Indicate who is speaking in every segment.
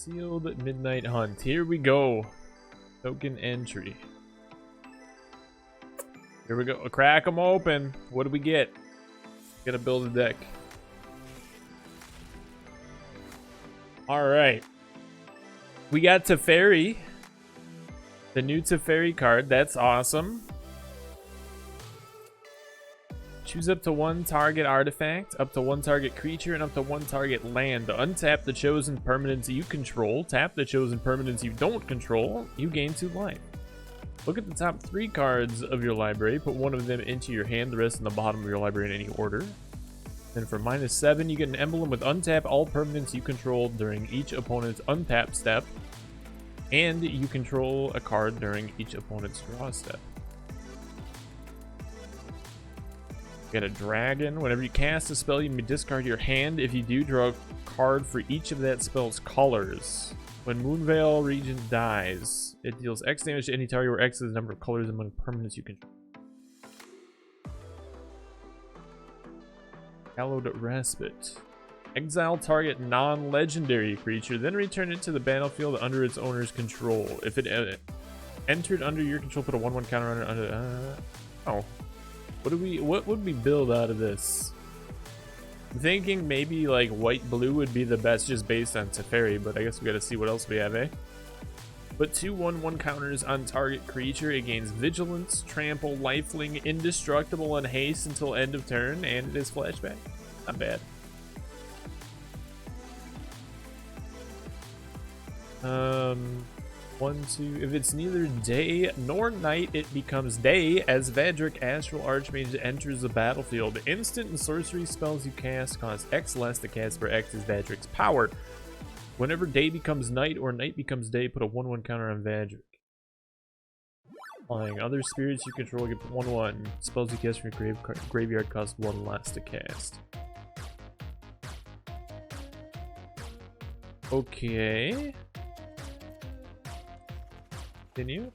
Speaker 1: Sealed Midnight Hunt. Here we go. Token entry. Here we go. Crack them open. What do we get? Gotta build a deck. Alright. We got Teferi. The new Teferi card. That's awesome. Choose up to one target artifact, up to one target creature, and up to one target land. Untap the chosen permanents you control. Tap the chosen permanents you don't control. You gain 2 life. Look at the top 3 cards of your library. Put one of them into your hand, the rest in the bottom of your library in any order. And for -7, you get an emblem with untap all permanents you control during each opponent's untap step. And you control a card during each opponent's draw step. Get a dragon. Whenever you cast a spell, you may discard your hand. If you do, draw a card for each of that spell's colors. When Moonveil Regent dies, it deals X damage to any target where X is the number of colors among permanents you control. Hallowed Respite. Exile target non-legendary creature, then return it to the battlefield under its owner's control. If it entered under your control, put a 1/1 counter on it. Oh. What would we build out of this? I'm thinking maybe like white-blue would be the best just based on Teferi, but I guess we gotta see what else we have, eh? Put 2 1/1 counters on target creature. It gains Vigilance, Trample, Lifelink, Indestructible, and Haste until end of turn, and it is flashback. Not bad. 1, 2. If it's neither day nor night, it becomes day as Vadric Astral Archmage enters the battlefield. Instant and sorcery spells you cast cost X less to cast for X is Vadric's power. Whenever day becomes night or night becomes day, put a 1/1 counter on Vadric. Flying. Other spirits you control get 1/1. Spells you cast from your graveyard cost 1 less to cast. Okay. Continue.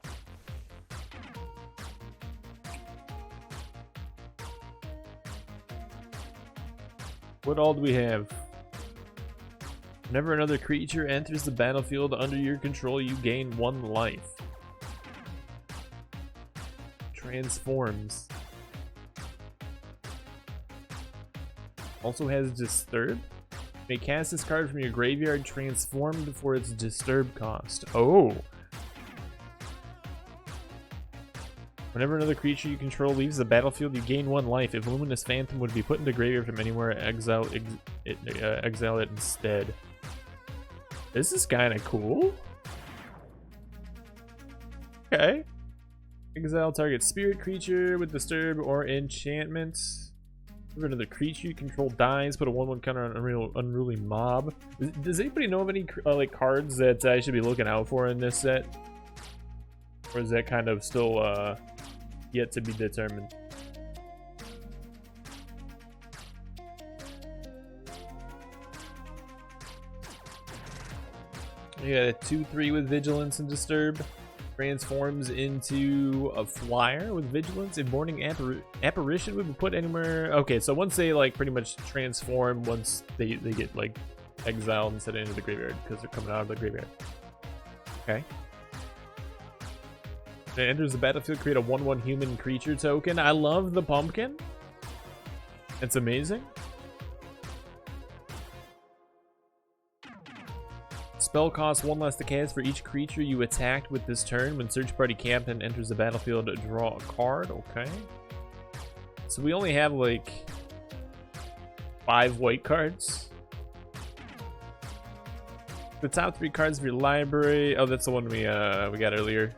Speaker 1: What all do we have? Whenever another creature enters the battlefield under your control, you gain 1 life. Transforms. Also has Disturb. May cast this card from your graveyard transformed for its Disturb cost. Oh! Whenever another creature you control leaves the battlefield, you gain 1 life. If Luminous Phantom would be put into graveyard from anywhere, exile it instead. This is kind of cool. Okay. Exile target spirit creature with Disturb or enchantment. Whenever another creature you control dies, put a 1/1 counter on Unruly Mob. Does anybody know of any like cards that I should be looking out for in this set? Or is that kind of still yet to be determined? You got a 2/3 with Vigilance and Disturb. Transforms into a flyer with Vigilance. If Morning Apparition would be put anywhere. Okay, so once they like pretty much transform, once they get like exiled and set into the graveyard because they're coming out of the graveyard. Okay. It enters the battlefield, create a 1/1 human creature token. I love the pumpkin. It's amazing. Spell costs 1 less to cast for each creature you attacked with this turn. When Search Party Captain enters the battlefield, draw a card. Okay. So we only have like 5 white cards. The top 3 cards of your library. Oh, that's the one we got earlier.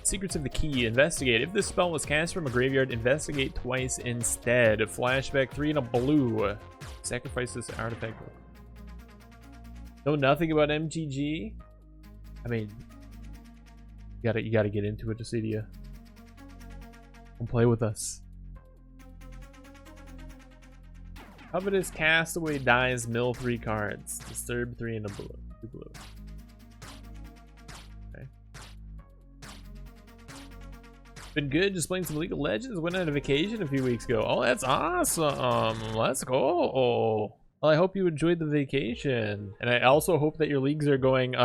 Speaker 1: Secrets of the Key. Investigate. If this spell was cast from a graveyard, investigate twice instead. Flashback 3 and a blue. Sacrifice this artifact. Know nothing about MTG? I mean, you gotta get into it, Decidia. Come play with us. Covetous Castaway dies, mill 3 cards. Disturb 3 and a blue. 2 blue. Okay. Been good, just playing some League of Legends. Went on a vacation a few weeks ago. Oh, that's awesome. Let's go. Well, I hope you enjoyed the vacation, and I also hope that your leagues are going,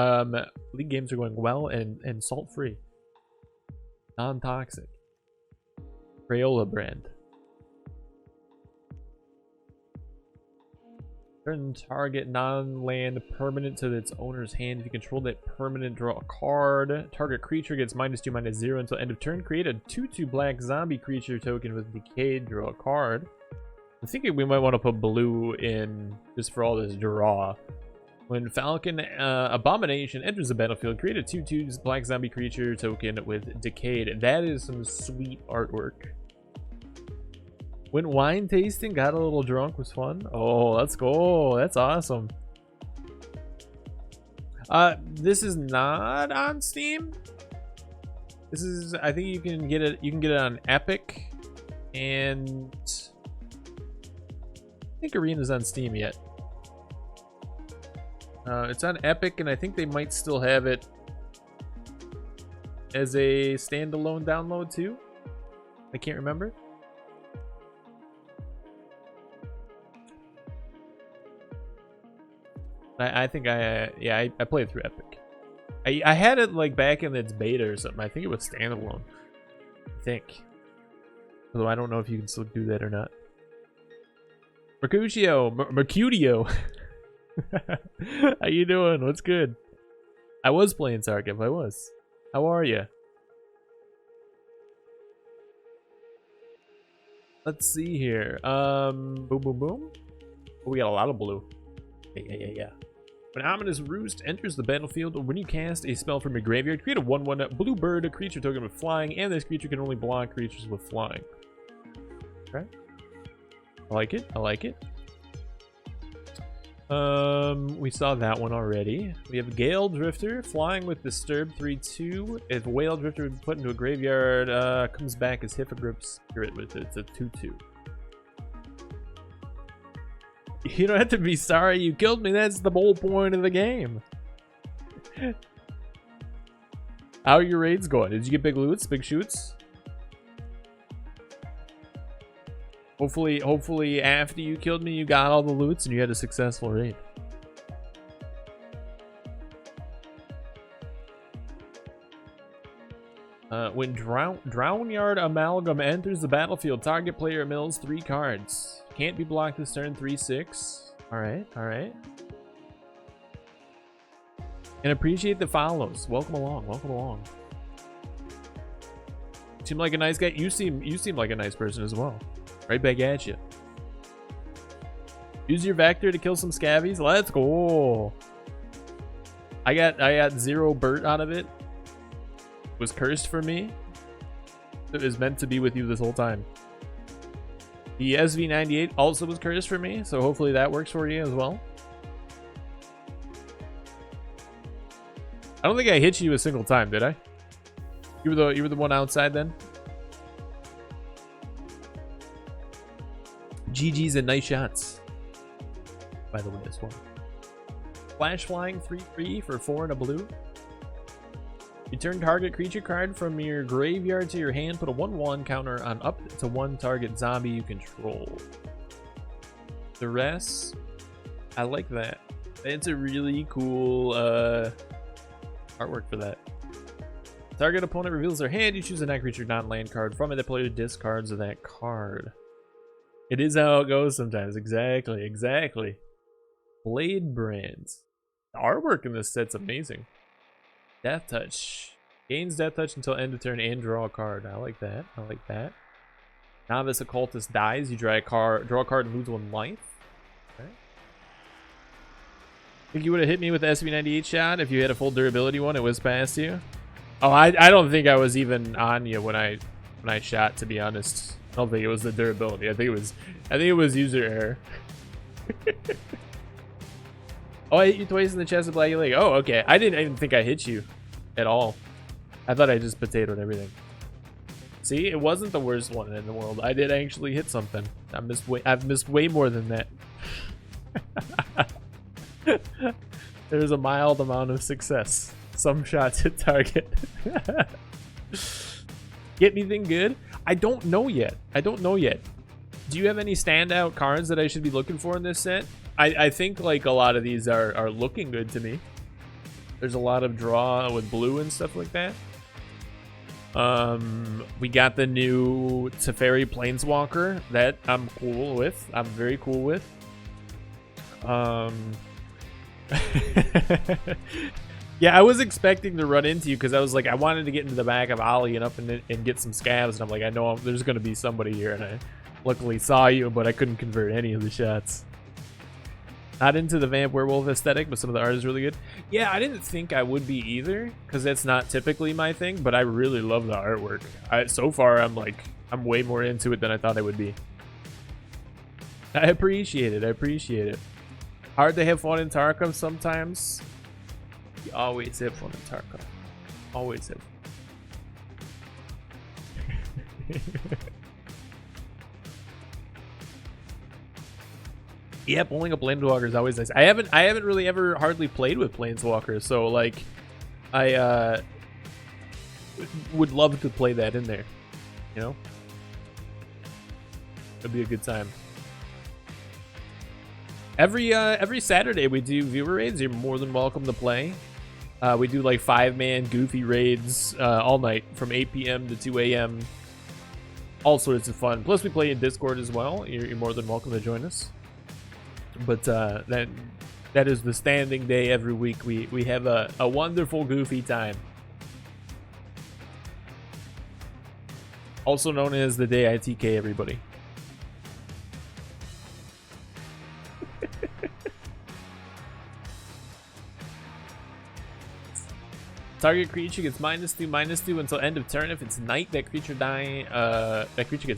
Speaker 1: league games are going well and salt-free, non-toxic. Crayola brand. Turn target non-land permanent to its owner's hand. If you control that permanent, draw a card. Target creature gets -2/-0 until end of turn. Create a 2/2 black zombie creature token with decayed. Draw a card. I'm thinking we might want to put blue in just for all this draw. When Falcon Abomination enters the battlefield, create a 2/2 black zombie creature token with decayed. That is some sweet artwork. Went wine tasting, got a little drunk, was fun. Oh, let's go. That's awesome. This is not on Steam. This is, I think you can get it on Epic, and I think Arena's on Steam yet. It's on Epic, and I think they might still have it as a standalone download too. I can't remember. I think I played through Epic. I had it like back in its beta or something. I think it was standalone. I think. Although I don't know if you can still do that or not. Mercutio. How you doing? What's good? I was playing Sarkif. I was. How are you? Let's see here. Boom, boom, boom. Oh, we got a lot of blue. Yeah. When Ominous Roost enters the battlefield, or when you cast a spell from your graveyard, create a 1/1 blue bird, a creature token with flying, and this creature can only block creatures with flying. Okay. I like it. I like it. We saw that one already. We have Gale Drifter, flying with Disturb 3/2. If Whale Drifter is put into a graveyard, comes back as Hippogriff's Spirit with it. It's a 2/2. You don't have to be sorry you killed me. That's the whole point of the game. How are your raids going? Did you get big loots, big shoots? Hopefully after you killed me, you got all the loots and you had a successful raid. When Drownyard Amalgam enters the battlefield, target player mills 3 cards. Can't be blocked this turn, 3/6. Alright. And appreciate the follows. Welcome along. Seem like a nice guy. You seem like a nice person as well. Right back at you. Use your Vector to kill some scabbies. Let's go. I got 0 Burt out of it. It was cursed for me. It was meant to be with you this whole time. The SV98 also was cursed for me, so hopefully that works for you as well. I don't think I hit you a single time, did I? You were the one outside then? GG's and nice shots, by the way, as well. Flash flying 3/3 for 4 and a blue. Return target creature card from your graveyard to your hand. Put a 1/1 counter on up to 1 target zombie you control. The rest, I like that. It's a really cool artwork for that. Target opponent reveals their hand. You choose a non-creature non-land card from it. The player discards that card. It is how it goes sometimes. Exactly. Blade Brands. The artwork in this set's amazing. Death Touch. Gains Death Touch until end of turn and draw a card. I like that. Novice Occultist dies. You draw a card and lose 1 life. Okay. Think you would have hit me with the SV98 shot if you had a full durability one? It was past you. Oh, I don't think I was even on you when I shot, to be honest. I don't think it was the durability. I think it was user error. Oh, I hit you twice in the chest with Black Leg. Oh, okay. I didn't even think I hit you at all. I thought I just potatoed everything. See, it wasn't the worst one in the world. I did actually hit something. I've missed way more than that. There's a mild amount of success. Some shots hit target. Get anything good? I don't know yet. Do you have any standout cards that I should be looking for in this set? I think like a lot of these are looking good to me. There's a lot of draw with blue and stuff like that. We got the new Teferi Planeswalker that I'm cool with. I'm very cool with. Yeah, I was expecting to run into you because I was like, I wanted to get into the back of Ollie and up and get some scabs, and I'm like, I know there's gonna be somebody here, and I luckily saw you, but I couldn't convert any of the shots. Not into the Vamp Werewolf aesthetic, but some of the art is really good. Yeah, I didn't think I would be either, because that's not typically my thing, but I really love the artwork. So far, I'm way more into it than I thought I would be. I appreciate it. I appreciate it. Hard to have fun in Tarkov sometimes. You always have fun in Tarkov. Always have fun. Yeah, pulling a Planeswalker is always nice. I haven't really ever hardly played with Planeswalkers, so like I would love to play that in there. You know? It'd be a good time. Every Saturday we do viewer raids. You're more than welcome to play. We do like 5-man goofy raids all night from 8 p.m. to 2 a.m. All sorts of fun. Plus we play in Discord as well. You're more than welcome to join us. But that is the standing day every week. We have a wonderful goofy time. Also known as the day I TK everybody. Target creature gets -2/-2 until end of turn. If it's night, that creature gets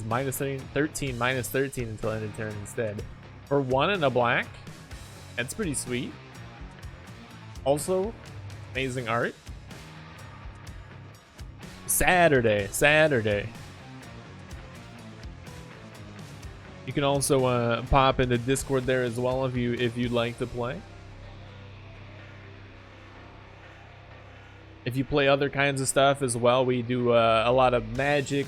Speaker 1: -13 -13 until end of turn instead. For 1 and a black. That's pretty sweet. Also, amazing art. Saturday. You can also pop into Discord there as well if you'd like to play. If you play other kinds of stuff as well, we do a lot of Magic.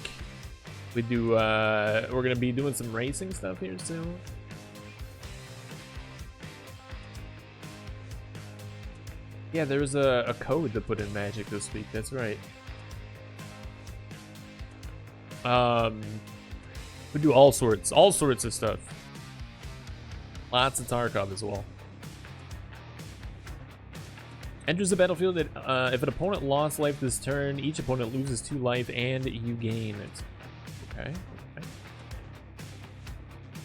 Speaker 1: We do. We're gonna be doing some racing stuff here soon. Yeah, there was a code to put in Magic this week. That's right. We do all sorts of stuff. Lots of Tarkov as well. Enters the battlefield. If an opponent lost life this turn, each opponent loses 2 life and you gain it. Okay.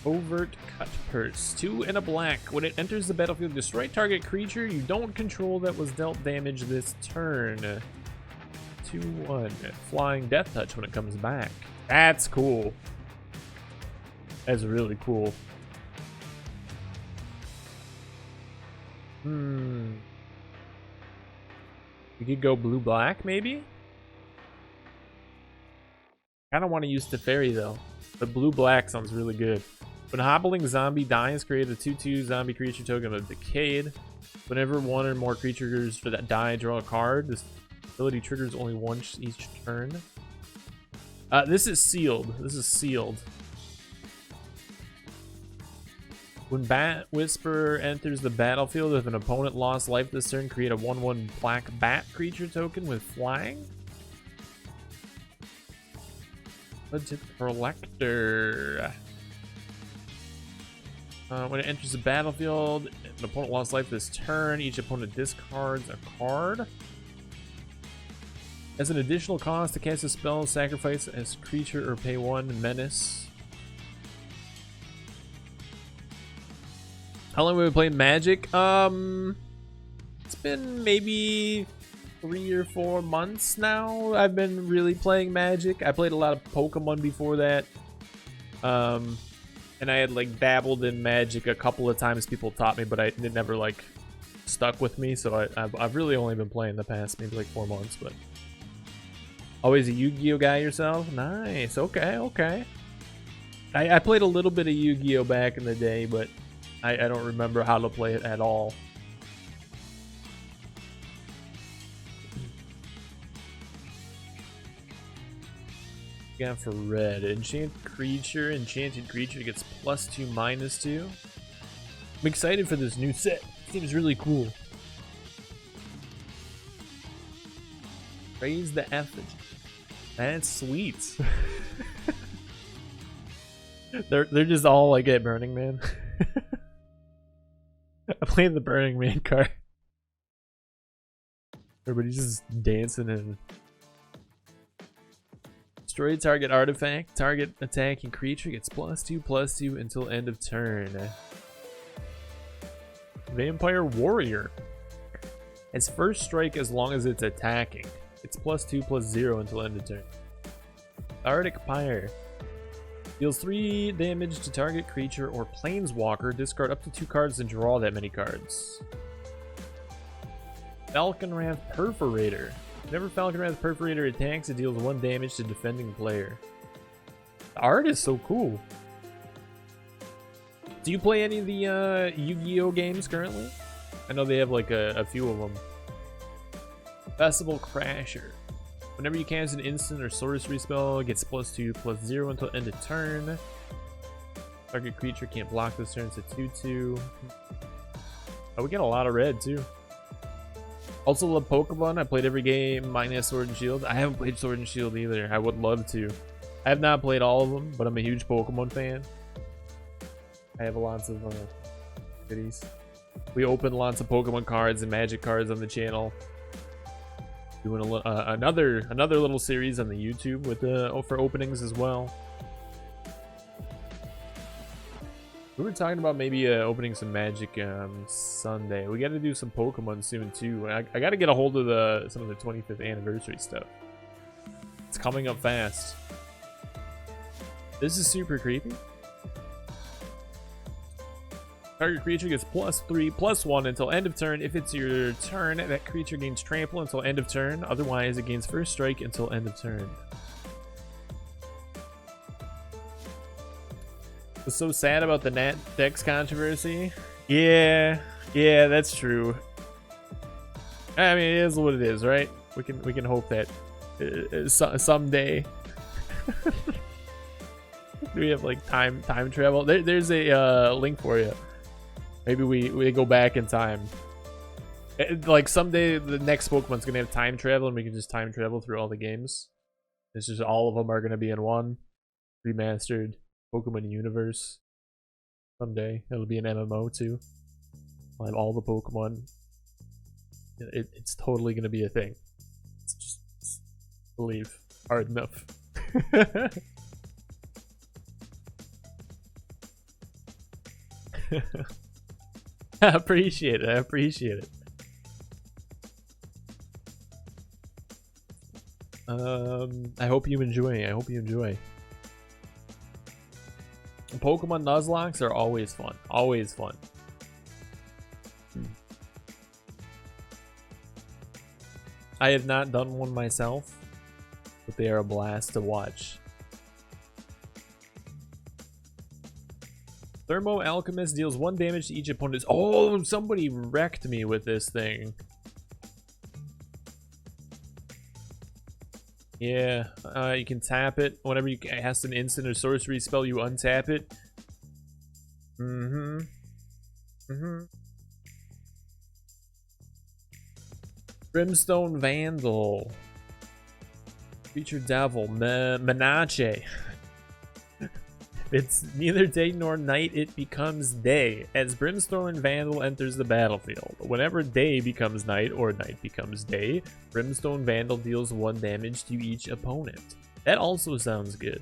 Speaker 1: Overt Cut Purse. 2 and a black. When it enters the battlefield, destroy target creature you don't control that was dealt damage this turn. 2/1. Flying Death Touch when it comes back. That's cool. That's really cool. We could go blue-black, maybe? I don't want to use Teferi, though. But blue-black sounds really good. When a hobbling zombie dies, create a 2/2 zombie creature token of Decayed. Whenever 1 or more creatures for that die draw a card, this ability triggers only once each turn. This is sealed. When Bat Whisperer enters the battlefield, if an opponent lost life this turn, create a 1/1 black bat creature token with flying. Legit Collector. When it enters the battlefield, if an opponent lost life this turn, each opponent discards a card. As an additional cost to cast a spell, sacrifice as creature or pay 1 menace. How long have we been playing Magic? It's been maybe 3 or 4 months now. I've been really playing Magic. I played a lot of Pokemon before that. And I had like dabbled in Magic a couple of times. People taught me, but it never like stuck with me. So I've really only been playing the past maybe like 4 months. But always a Yu-Gi-Oh guy yourself? Nice. Okay. I played a little bit of Yu-Gi-Oh back in the day, but I don't remember how to play it at all. Again for red. Enchanted creature gets +2/-2. I'm excited for this new set. Seems really cool. Raise the effigy. That's sweet. they're just all like at Burning Man. I played the Burning Man card. Everybody's just dancing and destroy target artifact. Target attacking creature gets +2/+2 until end of turn. Vampire Warrior has first strike as long as it's attacking. It's +2/+0 until end of turn. Arctic Pyre deals 3 damage to target creature or planeswalker. Discard up to 2 cards and draw that many cards. Falconwrath Perforator. Whenever Falconwrath Perforator attacks, it deals 1 damage to defending player. The art is so cool. Do you play any of the Yu-Gi-Oh games currently? I know they have like a few of them. Festival Crasher. Whenever you cast an instant or sorcery spell, it gets +2/+0 until end of turn. Target creature can't block this turn. It's a 2/2. Oh, we get a lot of red too. Also love Pokemon. I played every game minus Sword and Shield. I haven't played Sword and Shield either. I would love to. I have not played all of them, but I'm a huge Pokemon fan. I have lots of goodies. We open lots of Pokemon cards and Magic cards on the channel. Doing another little series on the YouTube with for openings as well. We were talking about maybe opening some Magic Sunday. We got to do some Pokemon soon too. I got to get a hold of some of the 25th anniversary stuff. It's coming up fast. This is super creepy. Target creature gets +3/+1 until end of turn. If it's your turn, that creature gains trample until end of turn. Otherwise, it gains first strike until end of turn. I was so sad about the Nat Dex controversy. Yeah, that's true. I mean, it is what it is, right? We can hope that someday we have like time travel. There's a link for you. Maybe we go back in time. Like someday the next Pokemon's gonna have time travel and we can just time travel through all the games. It's just all of them are gonna be in one remastered Pokemon universe. Someday it'll be an MMO too. I'll have all the Pokemon. It's totally gonna be a thing. It's just believe hard enough. I appreciate it. I appreciate it. I hope you enjoy. I hope you enjoy. Pokemon Nuzlocke are always fun. Always fun. I have not done one myself, but they are a blast to watch. Thermo Alchemist deals 1 damage to each opponent. Oh, somebody wrecked me with this thing. Yeah, you can tap it. Whenever you cast an instant or sorcery spell, you untap it. Brimstone Vandal. Creature Devil. Menache. It's neither day nor night, it becomes day. As Brimstone Vandal enters the battlefield. Whenever day becomes night or night becomes day, Brimstone Vandal deals 1 damage to each opponent. That also sounds good.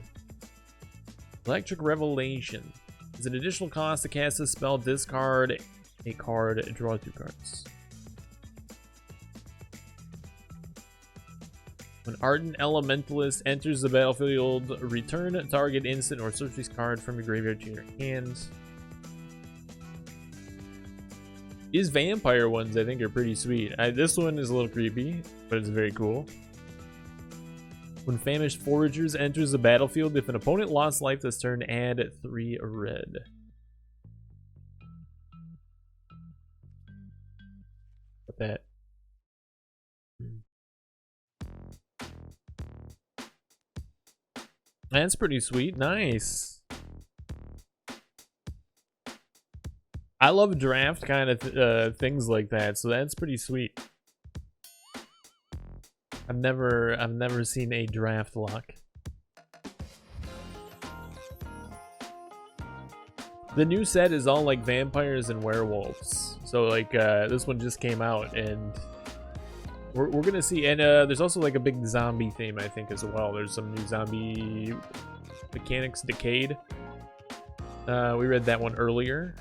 Speaker 1: Electric Revelation. As an additional cost to cast a spell, discard a card, draw 2 cards. When Ardent Elementalist enters the battlefield, return target instant or sorcery card from your graveyard to your hand. These vampire ones I think are pretty sweet. This one is a little creepy, but it's very cool. When Famished Foragers enters the battlefield, if an opponent lost life this turn, add 3 red. What that? That's pretty sweet. Nice. I love draft kind of things like that, so that's pretty sweet. I've never seen a draft lock. The new set is all like vampires and werewolves. So like this one just came out, and we're gonna see. And there's also like a big zombie theme, I think, as well. There's some new zombie mechanics, Decayed. We read that one earlier.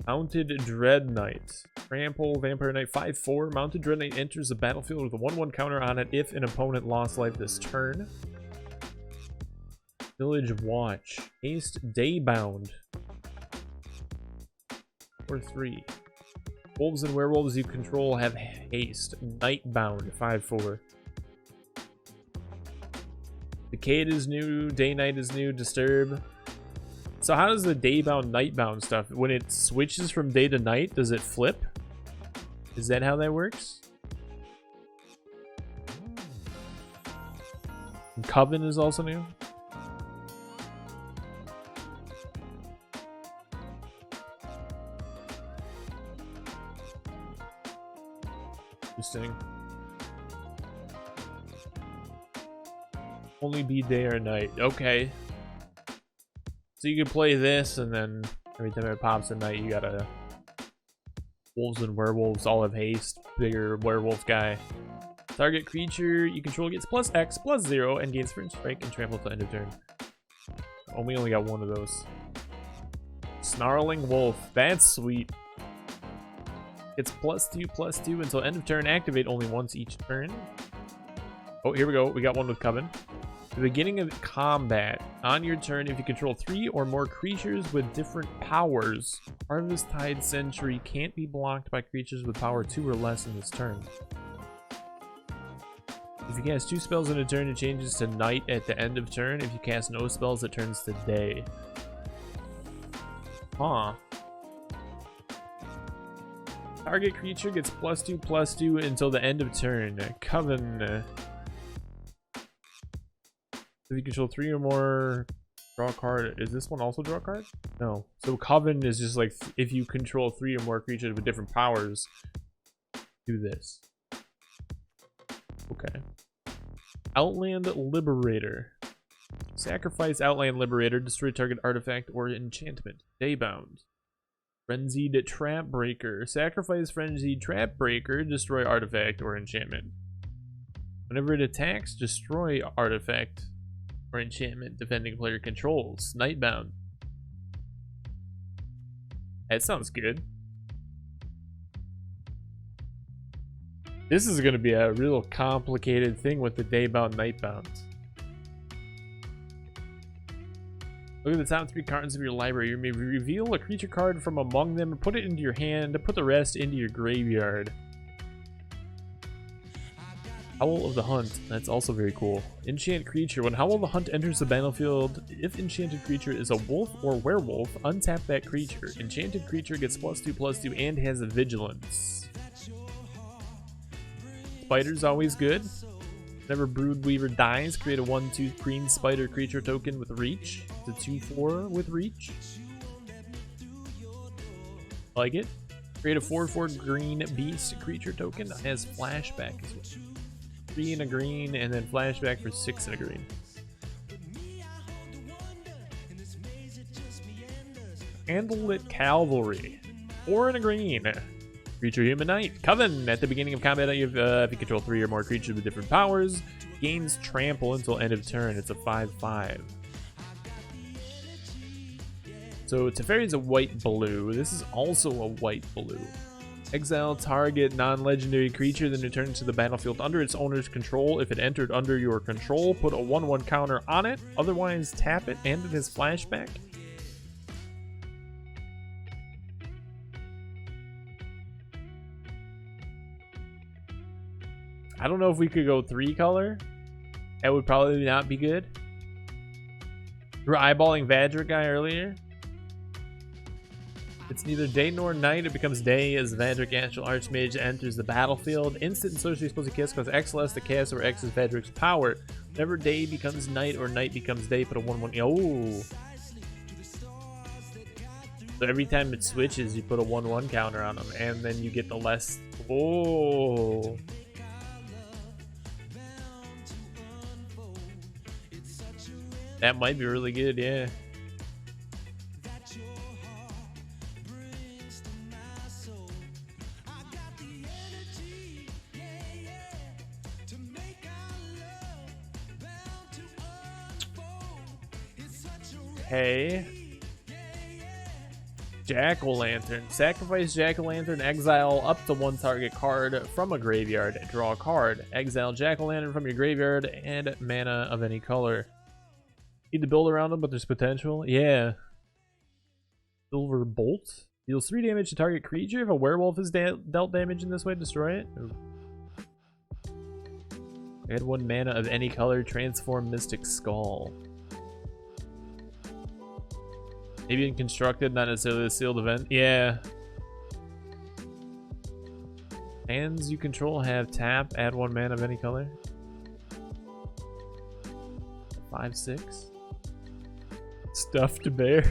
Speaker 1: Mounted Dread Knight. Trample Vampire Knight 5/4. Mounted Dread Knight enters the battlefield with a 1/1 counter on it if an opponent lost life this turn. Village Watch. Haste Daybound. 4/3. Wolves and werewolves you control have haste. Nightbound 5/4. Decayed is new. Day Knight is new. Disturb. So how does the daybound, nightbound stuff, when it switches from day to night, does it flip? Is that how that works? And Coven is also new. Interesting. Only be day or night. Okay. So you can play this, and then every time it pops at night, you gotta... Wolves and werewolves all have haste. Bigger werewolf guy. Target creature you control gets +X, +0, and gains first strike and trample till end of turn. We only got one of those. Snarling Wolf. That's sweet. It's +2/+2 until end of turn. Activate only once each turn. Oh, here we go. We got one with Coven. The beginning of combat. On your turn, if you control 3 or more creatures with different powers, Harvest Tide Sentry can't be blocked by creatures with power 2 or less in this turn. If you cast 2 spells in a turn, it changes to night at the end of turn. If you cast no spells, it turns to day. Huh. Target creature gets +2/+2 until the end of turn. Coven. If you control 3 or more, draw a card. Is this one also draw a card? No. So Coven is just like, if you control 3 or more creatures with different powers, do this. Okay. Outland Liberator. Sacrifice Outland Liberator, destroy target artifact or enchantment. Daybound. Frenzied Trap Breaker. Sacrifice Frenzied Trap Breaker, destroy artifact or enchantment. Whenever it attacks, destroy artifact or enchantment defending player controls. Nightbound. That sounds good. This is going to be a real complicated thing with the daybound, nightbounds. Look at the top 3 cards of your library. You may reveal a creature card from among them, put it into your hand, put the rest into your graveyard. Howl of the Hunt. That's also very cool. Enchant creature. When Howl of the Hunt enters the battlefield, if enchanted creature is a wolf or werewolf, untap that creature. Enchanted creature gets +2/+2 and has a vigilance. Spider's always good. Whenever Broodweaver dies, create a 1/2 green spider creature token with reach. It's a 2/4 with reach. Like it. Create a 4/4 green beast creature token that has flashback as well. 3 and a green, and then flashback for 6 and a green. Candlelit Cavalry. 4 and a green. Creature Human Knight. Coven. At the beginning of combat, if you control 3 or more creatures with different powers, gains trample until end of turn. It's a 5/5. So Teferi's a white-blue. This is also a white-blue. Exile target non-legendary creature, then return to the battlefield under its owner's control. If it entered under your control, put a 1/1 counter on it. Otherwise, tap it and it has flashback. I don't know if we could go 3 color. That would probably not be good. We were eyeballing Vadra guy earlier. It's neither day nor night. It becomes day as Vadric Astral Archmage enters the battlefield. Instant and sorcery supposed to cast costs X less to cast, or X is Vadric's power. Whenever day becomes night or night becomes day, put a 1/1. Oh. So every time it switches, you put a 1/1 counter on them, and then you get the less. Oh. That might be really good, yeah. Hey. Jack-o'-lantern. Sacrifice Jack-o'-lantern, exile up to 1 target card from a graveyard. Draw a card. Exile Jack-o'-lantern from your graveyard and mana of any color. Need to build around them, but there's potential. Yeah. Silver Bolt. Deals 3 damage to target creature. If a werewolf is dealt damage in this way, destroy it. Ooh. Add 1 mana of any color. Transform Mystic Skull. Maybe in constructed, not necessarily a sealed event. Yeah. Hands you control have tap, add 1 mana of any color. 5/6. Stuffed bear.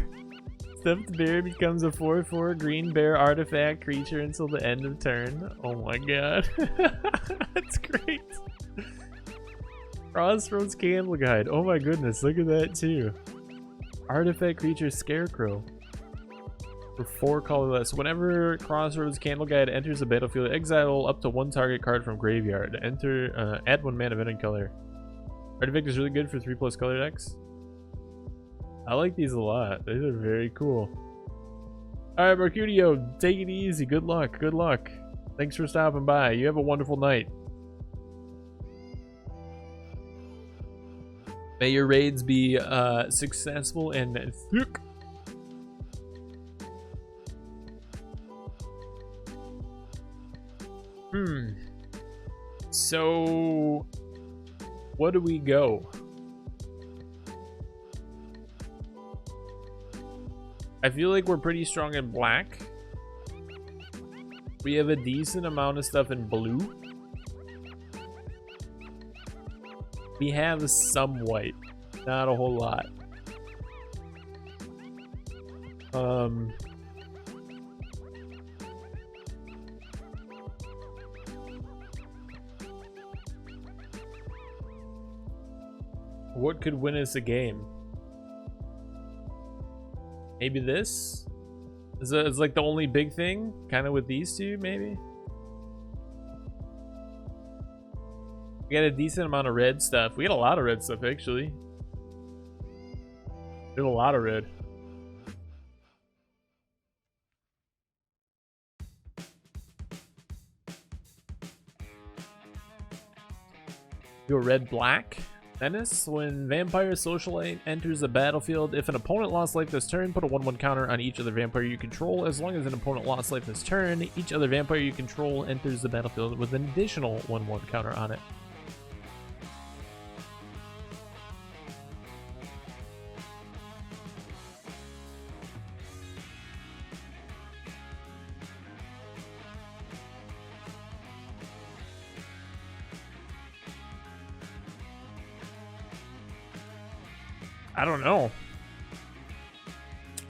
Speaker 1: Stuffed bear becomes a 4/4 green bear artifact creature until the end of turn. Oh my god. That's great. Crossroads Candle Guide. Oh my goodness, look at that too. Artifact creature Scarecrow. For 4 colorless. Whenever Crossroads Candle Guide enters the battlefield, exile up to 1 target card from graveyard. Add 1 mana of any color. Artifact is really good for 3+ color decks. I like these a lot. These are very cool. Alright, Mercurio, take it easy. Good luck. Good luck. Thanks for stopping by. You have a wonderful night. May your raids be successful and thick. So, what do we go? I feel like we're pretty strong in black. We have a decent amount of stuff in blue. We have some white, not a whole lot. What could win us a game? Maybe this? It's like the only big thing, kind of with these two, maybe? We got a decent amount of red stuff. We got a lot of red stuff, actually. We have a lot of red. Do a red-black. Menace. When Vampire Socialite enters the battlefield, if an opponent lost life this turn, put a 1/1 counter on each other vampire you control. As long as an opponent lost life this turn, each other vampire you control enters the battlefield with an additional 1/1 counter on it. I don't know.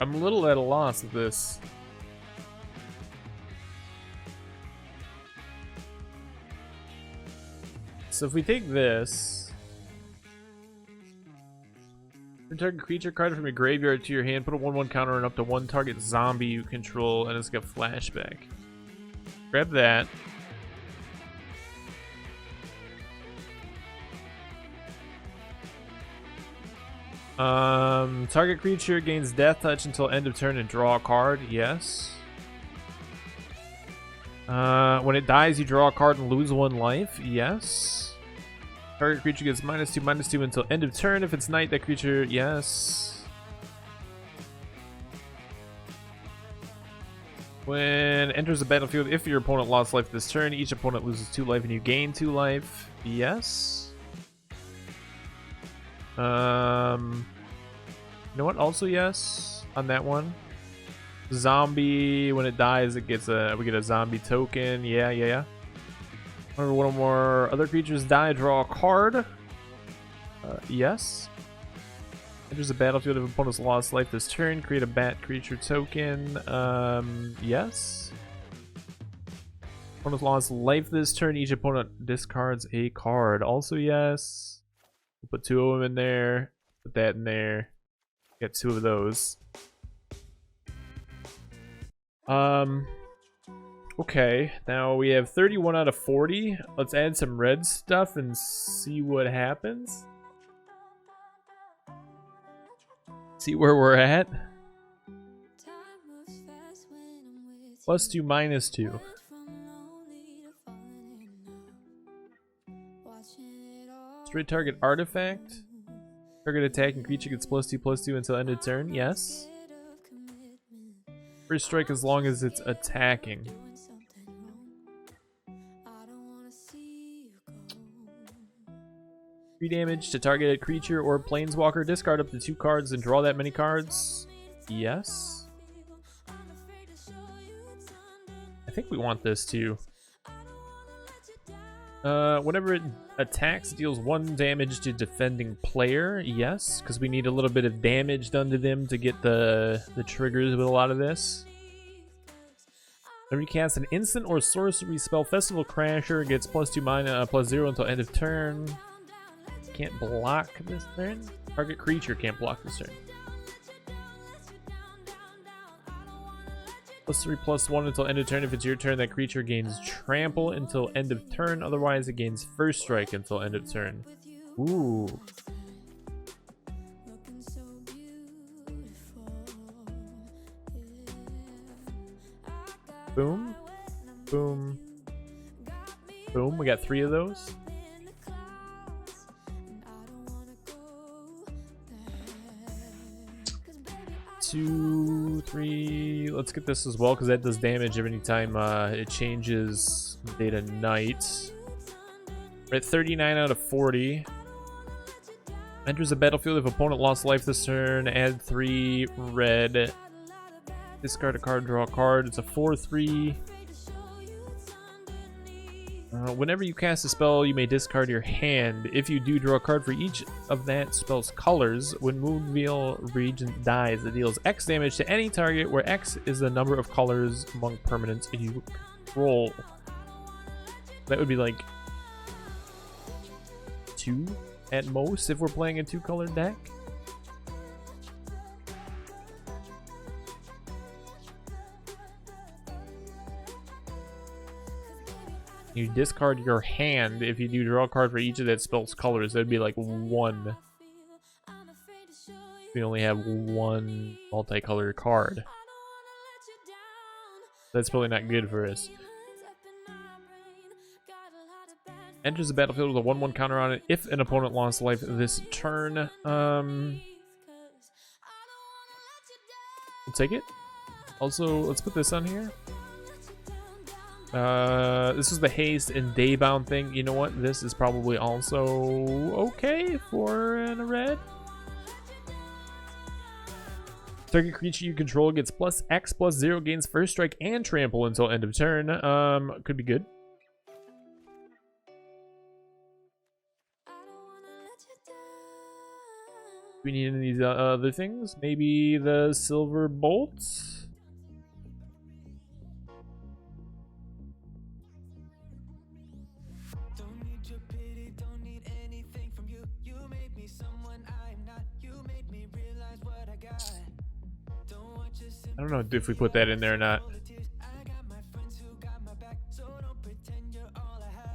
Speaker 1: I'm a little at a loss with this. So if we take this, target creature card from your graveyard to your hand, put a 1/1 counter on up to 1 target zombie you control, and it's got flashback. Grab that. Target creature gains death touch until end of turn and draw a card. Yes. When it dies, you draw a card and lose 1 life. Yes. Target creature gets -2/-2 until end of turn. If it's night, that creature. Yes. When enters the battlefield, if your opponent lost life this turn, each opponent loses 2 life and you gain 2 life. Yes. You know what? Also yes on that one. Zombie, when it dies, it gets we get a zombie token. Yeah. Whenever one or more other creatures die, draw a card. Yes. Enters the battlefield if opponent's lost life this turn. Create a bat creature token. Yes. Opponent's lost life this turn. Each opponent discards a card. Also yes. We'll put 2 of them in there. Put that in there. Get 2 of those. Okay, now we have 31 out of 40. Let's add some red stuff and see what happens. See where we're at. +2, -2. Straight target artifact. Target attacking creature gets +2/+2 until end of turn. Yes. First strike as long as it's attacking. 3 damage to target a creature or planeswalker. Discard up to 2 cards and draw that many cards. Yes. I think we want this too. Whenever it attacks, it deals 1 damage to defending player. Yes, because we need a little bit of damage done to them to get the triggers with a lot of this. Whenever you cast an instant or sorcery spell, Festival Crasher gets +2 mana, +0 until end of turn. Can't block this turn. Target creature can't block this turn. +3/+1 until end of turn. If it's your turn, that creature gains trample until end of turn. Otherwise, it gains first strike until end of turn. Ooh. Boom. Boom. Boom. We got 3 of those. 2, 3. Let's get this as well because that does damage every time it changes day to night. We're at 39 out of 40. Enters the battlefield if opponent lost life this turn. Add 3 red. Discard a card, draw a card. It's a 4/3. Whenever you cast a spell, you may discard your hand. If you do, draw a card for each of that spell's colors. When Moonveil Regent dies, it deals X damage to any target, where X is the number of colors among permanents you control. That would be like 2 at most if we're playing a 2-color deck. You discard your hand. If you do, draw a card for each of that spell's colors. That'd be like 1. We only have 1 multicolored card. That's probably not good for us. Enters the battlefield with a 1/1 counter on it if an opponent lost life this turn. We'll take it. Also, let's put this on here. This is the haste and daybound thing. You know what? This is probably also okay for a red. Target creature you control gets +X/+0, gains first strike and trample until end of turn. Could be good. We need any of these other things. Maybe the silver bolts. I don't know if we put that in there or not.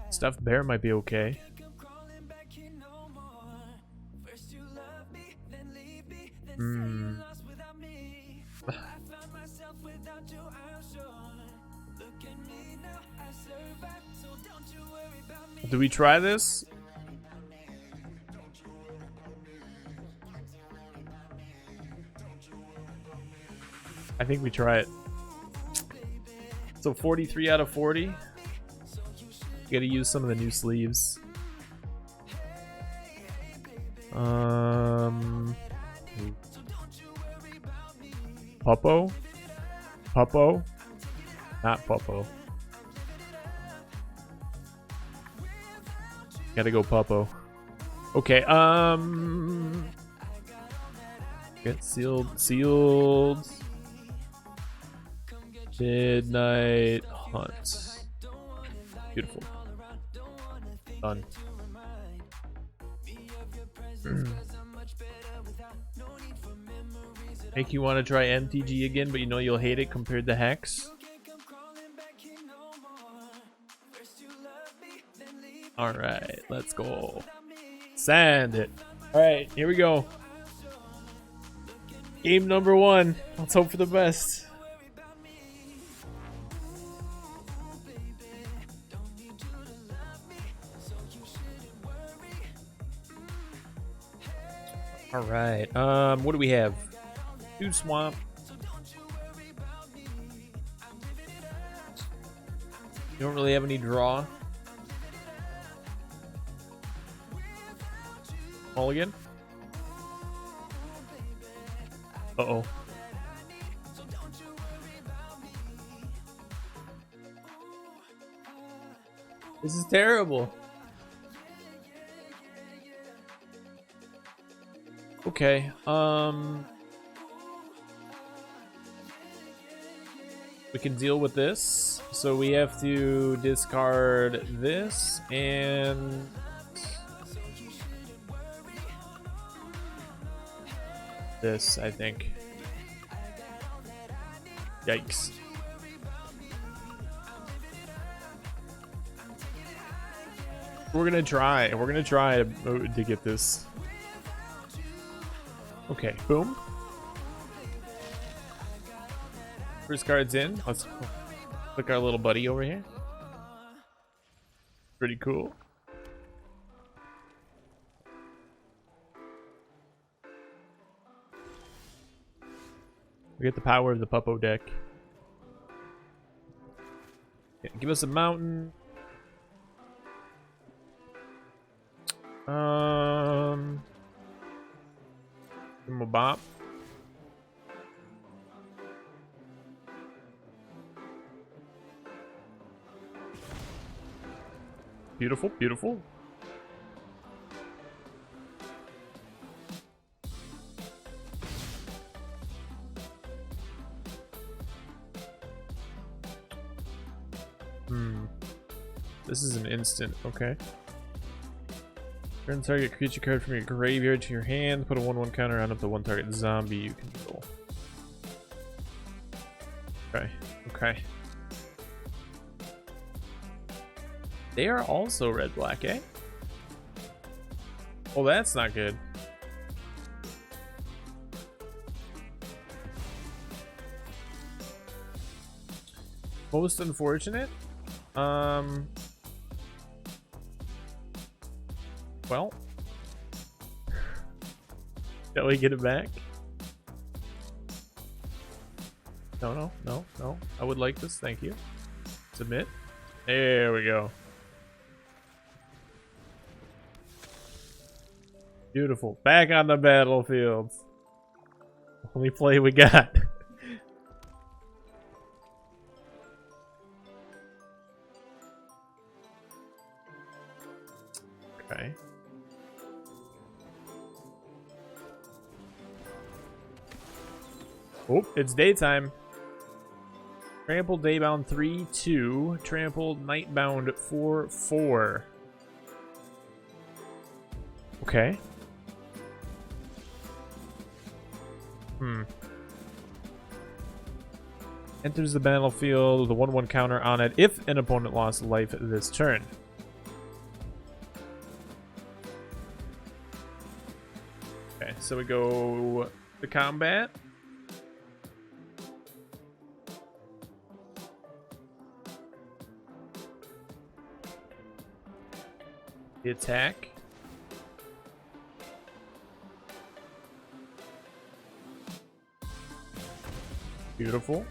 Speaker 1: Stuffed bear might be okay. Do we try this? I think we try it. So 43 out of 40. Gotta use some of the new sleeves. Puppo? Puppo? Not Puppo. Gotta go Puppo. Okay, Get sealed. Sealed. Midnight Hunt. Beautiful. Done. Make you want to try MTG again, but you know you'll hate it compared to Hex. Alright, let's go. Sand it. Alright, here we go. Game number 1. Let's hope for the best. Alright, what do we have? 2 swamp. You don't really have any draw. Mulligan. Uh-oh. This is terrible. Okay, we can deal with this. So we have to discard this and this, I think. Yikes. We're gonna try to get this. Okay, boom. First card's in. Let's click our little buddy over here. Pretty cool. We get the power of the Puppo deck. Yeah, give us a mountain. Give him a bop. Beautiful, beautiful. This is an instant, okay. Turn target creature card from your graveyard to your hand. Put a 1/1 counter on up to 1 target zombie you control. Okay, okay. They are also red-black, eh? Oh, that's not good. Most unfortunate. Well, shall we get it back? No. I would like this, thank you. Submit. There we go. Beautiful. Back on the battlefield. Only play we got. Okay. Oh, it's daytime. Trampled Daybound 3/2. Trampled Nightbound 4/4. Okay. Enters the battlefield with a 1/1 counter on it if an opponent lost life this turn. Okay, so we go to combat. The attack. Beautiful.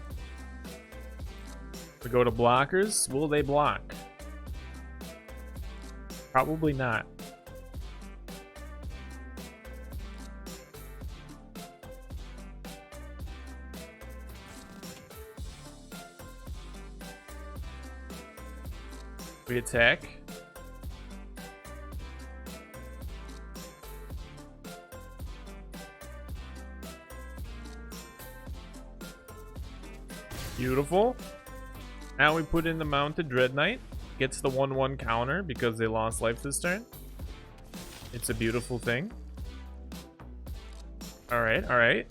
Speaker 1: We go to blockers. Will they block? Probably not. We attack. Beautiful. Now we put in the Mounted Dread Knight. Gets the 1/1 counter because they lost life this turn. It's a beautiful thing. Alright, alright.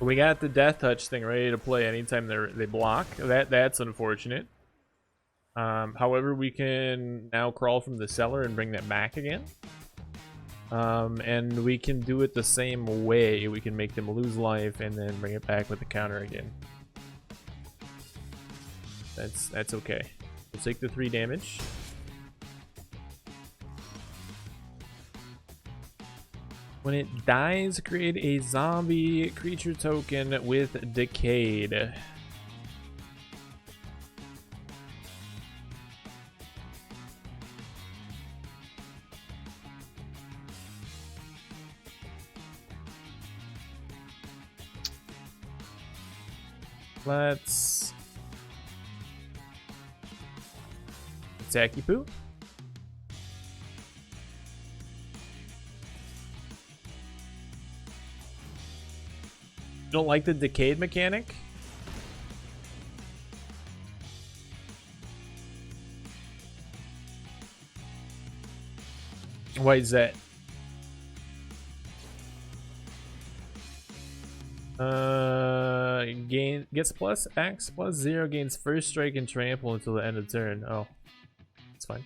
Speaker 1: We got the Death Touch thing ready to play anytime they block. That's unfortunate. However, we can now crawl from the cellar and bring that back again. And we can do it the same way. We can make them lose life and then bring it back with the counter again. That's okay. We'll take the 3 damage. When it dies, create a zombie creature token with Decayed. Let's Tacky Poo. Don't like the Decayed mechanic? Why is that? Gets plus X plus 0, gains first strike and trample until the end of turn. Oh, it's fine.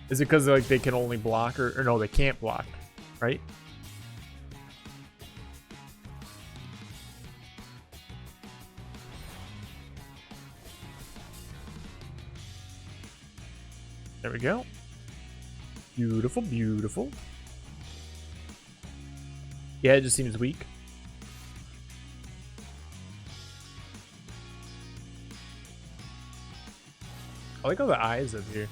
Speaker 1: Is it because like they can only block or no, they can't block, right? There we go. Beautiful, beautiful. Yeah, it just seems weak. I like all the eyes up here.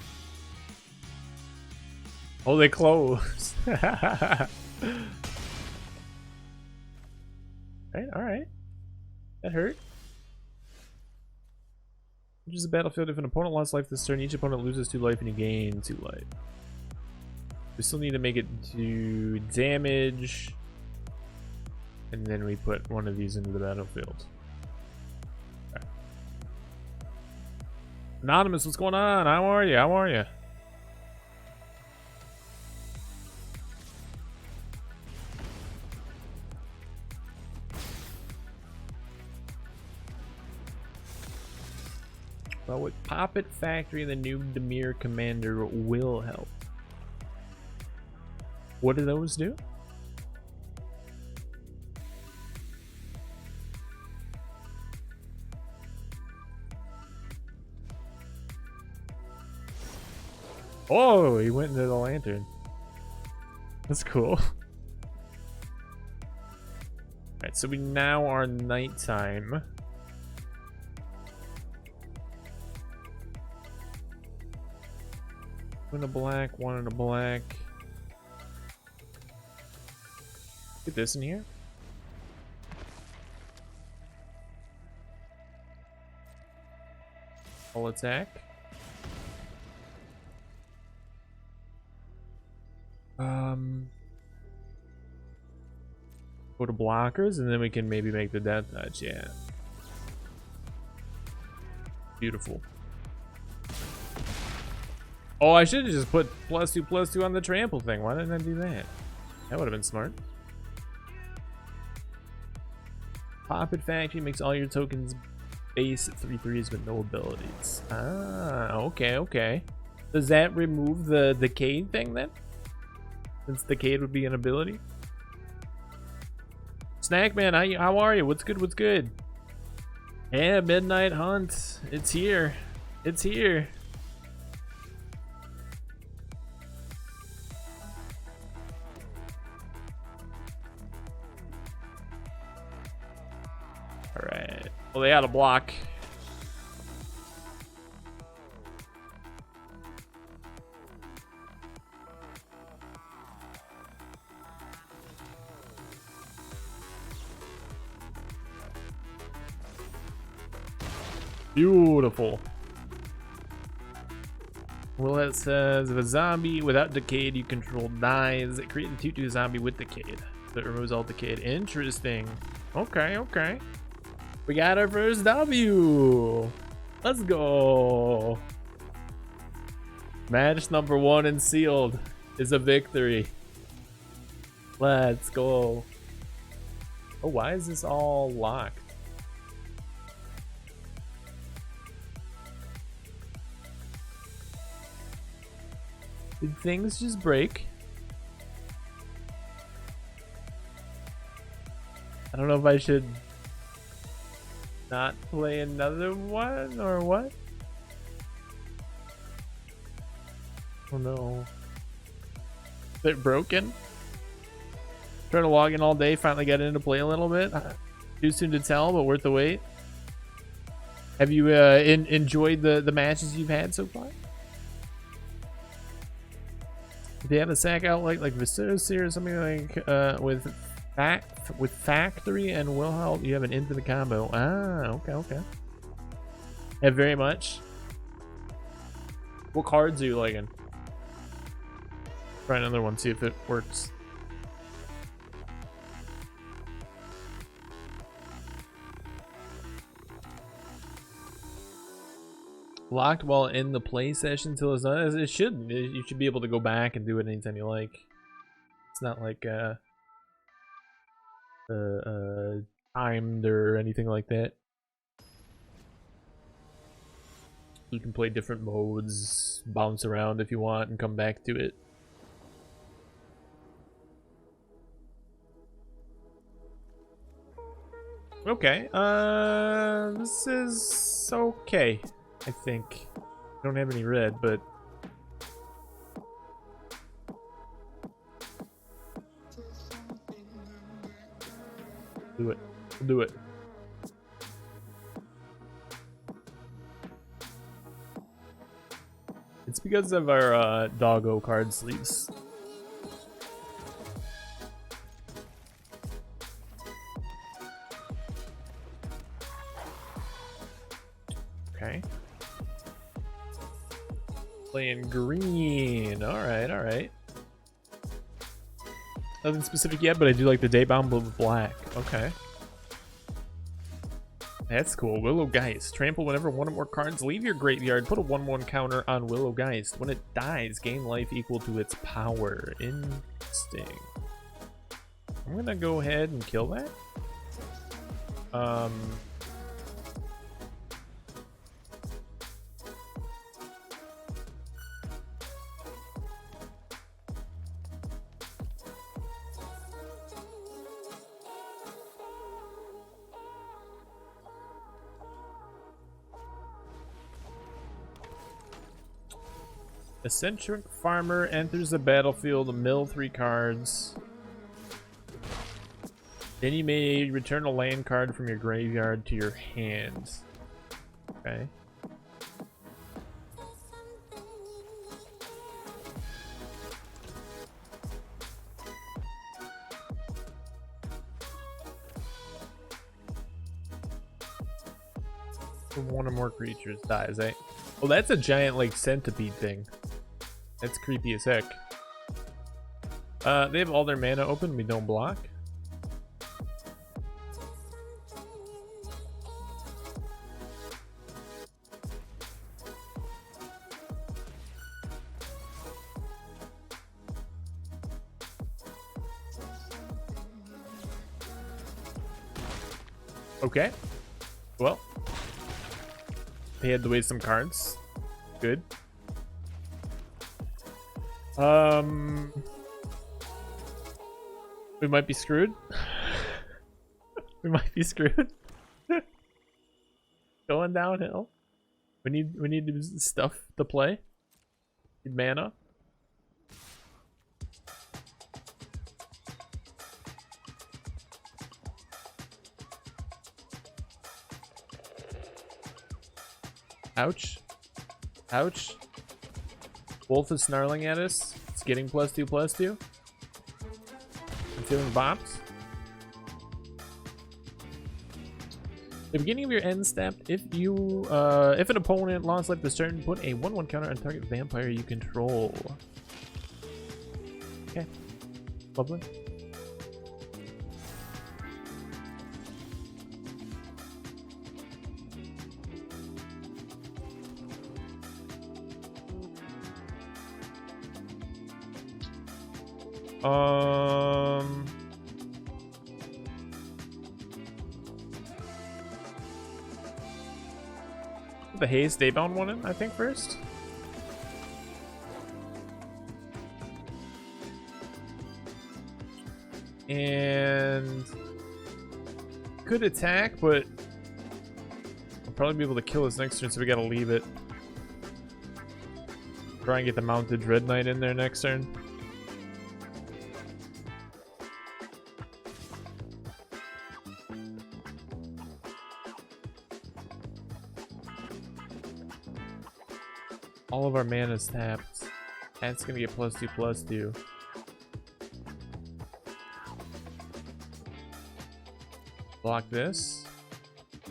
Speaker 1: Oh, they close. Alright, alright. That hurt. Which is a battlefield. If an opponent lost life this turn, each opponent loses 2 life and you gain 2 life. We still need to make it do damage. And then we put one of these into the battlefield. Okay. Anonymous, what's going on? How are you? How are you? Well, with Poppet Factory, the new Demir Commander will help. What do those do? Oh, he went into the lantern. That's cool. Alright, so we now are nighttime. One in a black, one in a black. Get this in here. Full attack. Go to blockers, and then we can maybe make the Death Touch. Yeah. Beautiful. Oh, I should have just put +2/+2 on the trample thing. Why didn't I do that? That would have been smart. Poppet Factory makes all your tokens base 3/3s with no abilities. Ah, okay, okay. Does that remove the Decayed thing then? Since Decayed would be an ability? Snackman, how are you? What's good? What's good? Yeah, Midnight Hunt. It's here. It's here. Alright. Well, they had a block. Beautiful. Well, it says if a zombie without decayed you control dies, create a 2/2 zombie with decayed. That removes all decayed. Interesting. Okay, okay. We got our first W. Let's go. Match number 1 and sealed is a victory. Let's go. Oh, why is this all locked? Did things just break? I don't know if I should not play another one or what. Oh no. Is it broken? Trying to log in all day, finally got into play a little bit. Too soon to tell, but worth the wait. Have you enjoyed the matches you've had so far? If you have a sack out like Viserys or something like with Factory and Will Help, you have an infinite combo. Ah, okay, okay. Yeah, very much. What cards are you liking? Try another one, see if it works. Locked while in the play session till it's done. It should. You should be able to go back and do it anytime you like. It's not like timed or anything like that. You can play different modes, bounce around if you want, and come back to it. Okay. This is okay. I think. I don't have any red, but do it. We'll do it. It's because of our doggo card sleeves. Okay. Playing green. Alright, alright. Nothing specific yet, but I do like the Daybound with black. Okay. That's cool. Willow Geist. Trample whenever one or more cards leave your graveyard. Put a 1/1 counter on Willow Geist. When it dies, gain life equal to its power. Interesting. I'm gonna go ahead and kill that. Eccentric Farmer enters the battlefield, mill 3 cards. Then you may return a land card from your graveyard to your hand. Okay. One or more creatures dies, eh? Well, that's a giant, like, centipede thing. That's creepy as heck. They have all their mana open. We don't block. Okay. Well, they had to waste some cards. Good. We might be screwed. We might be screwed. Going downhill. We need stuff to play. Need mana. Ouch. Ouch. Wolf is snarling at us. It's getting +2/+2. I'm feeling bops. The beginning of your end step, if an opponent lost life this turn, put a 1/1 counter on target vampire you control. Okay. Lovely. The haste daybound one in, I think, first. And could attack, but I'll probably be able to kill this next turn, so we gotta leave it. Try and get the mounted Dread Knight in there next turn. All of our mana's tapped. That's gonna get +2/+2. Block this.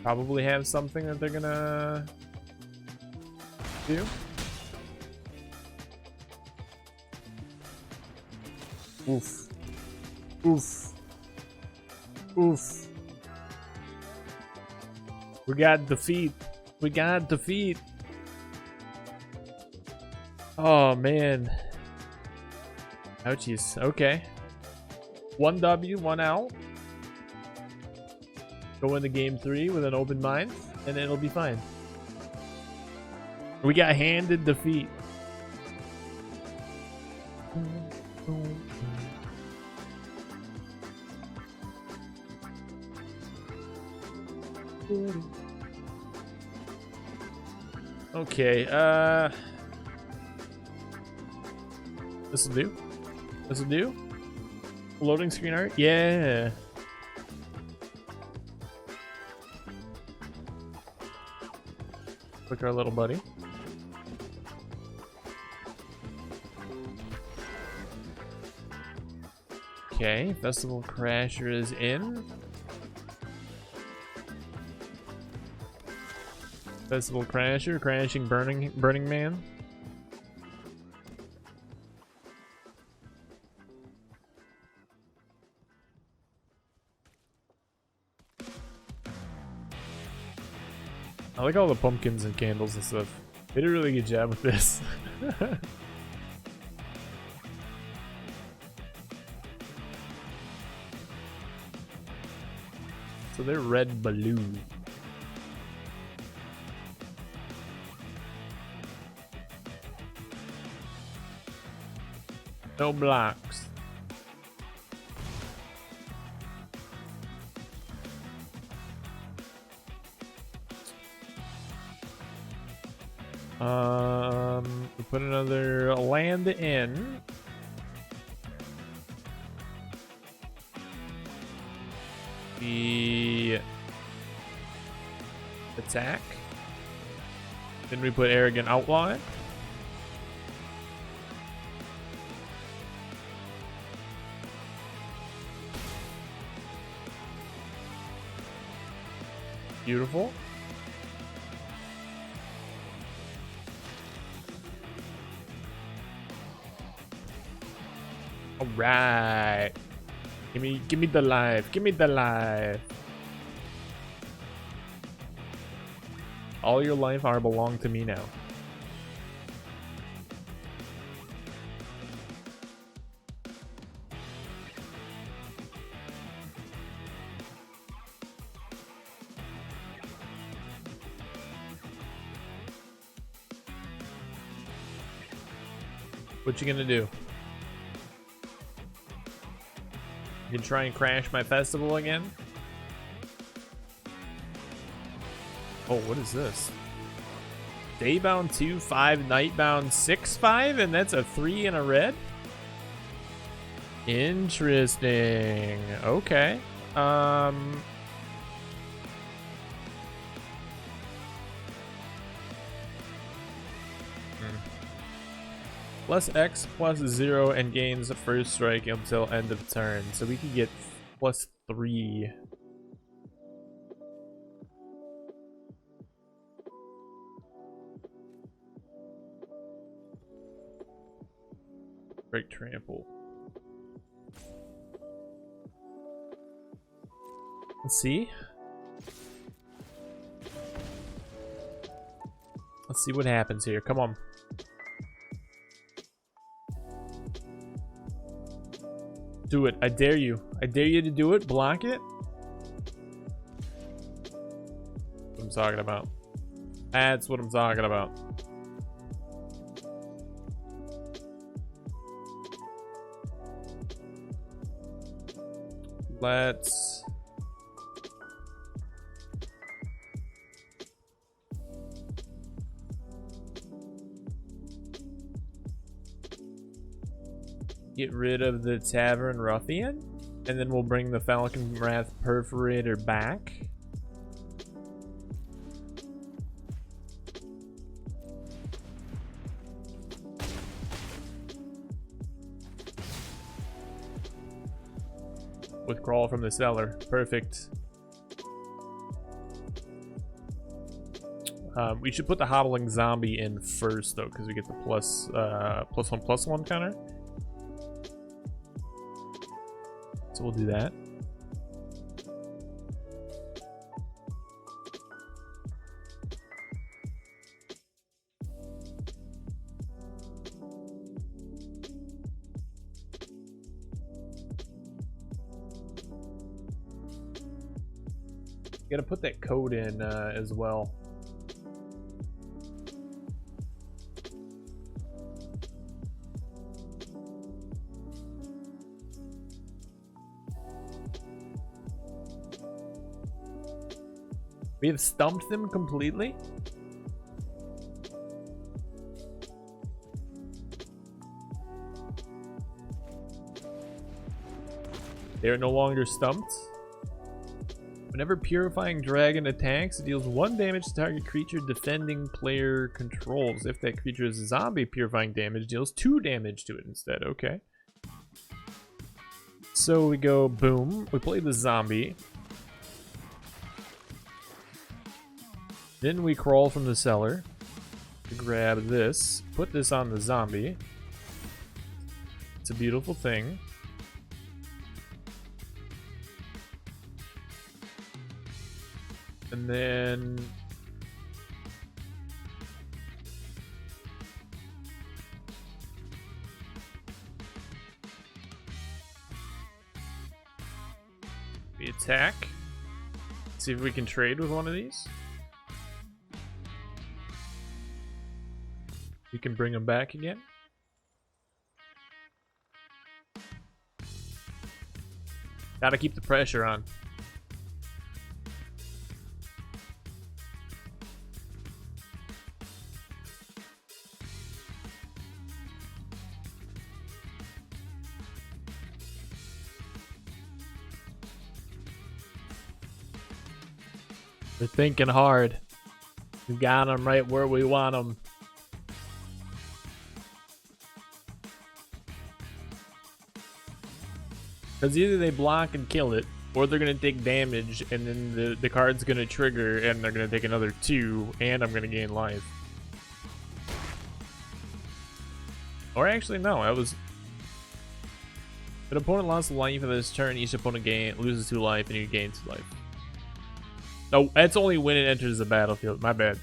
Speaker 1: Probably have something that they're gonna do. Oof. Oof. Oof. We got defeat. We got defeat. Oh man. Ouchies. Okay. 1 W, 1 out. Go into game 3 with an open mind, and it'll be fine. We got handed defeat. Okay, this'll do. This'll do. Loading screen art? Yeah. Click our little buddy. Okay, Festival Crasher is in. Festival Crasher, Crashing Burning Man. I like all the pumpkins and candles and stuff. They did a really good job with this. So they're red blue. No blocks. We put another land in. The attack. Then we put Arrogant Outlaw in. Beautiful. All right. Give me the life. Give me the life. All your life are belong to me now. What you gonna do? You can try and crash my festival again? Oh, what is this? Daybound 2/5, Nightbound 6/5, and that's a 3 and a red? Interesting. Okay. +X/+0 and gains first strike until end of turn. So we could get +3. Break trample. Let's see. Let's see what happens here. Come on. Do it. I dare you. I dare you to do it. Block it. That's what I'm talking about. That's what I'm talking about. Let's get rid of the Tavern Ruffian, and then we'll bring the Falcon Wrath Perforator back. With Crawl from the Cellar. Perfect. We should put the Hobbling Zombie in first, though, because we get the +1/+1 counter. So we'll do that. Gotta put that code in as well. We have stumped them completely. They are no longer stumped. Whenever Purifying Dragon attacks, it deals 1 damage to target creature defending player controls. If that creature is a zombie, Purifying damage deals 2 damage to it instead. Okay. So we go boom. We play the zombie. Then we crawl from the cellar to grab this, put this on the zombie. It's a beautiful thing. And then we attack. See if we can trade with one of these. We can bring them back again. Gotta keep the pressure on. We're thinking hard. We got them right where we want them. Because either they block and kill it, or they're going to take damage, and then the card's going to trigger, and they're going to take another 2, and I'm going to gain life. Or actually, no, that was... If an opponent lost life in this turn, each opponent loses 2 life, and you gain 2 life. No, that's only when it enters the battlefield. My bad.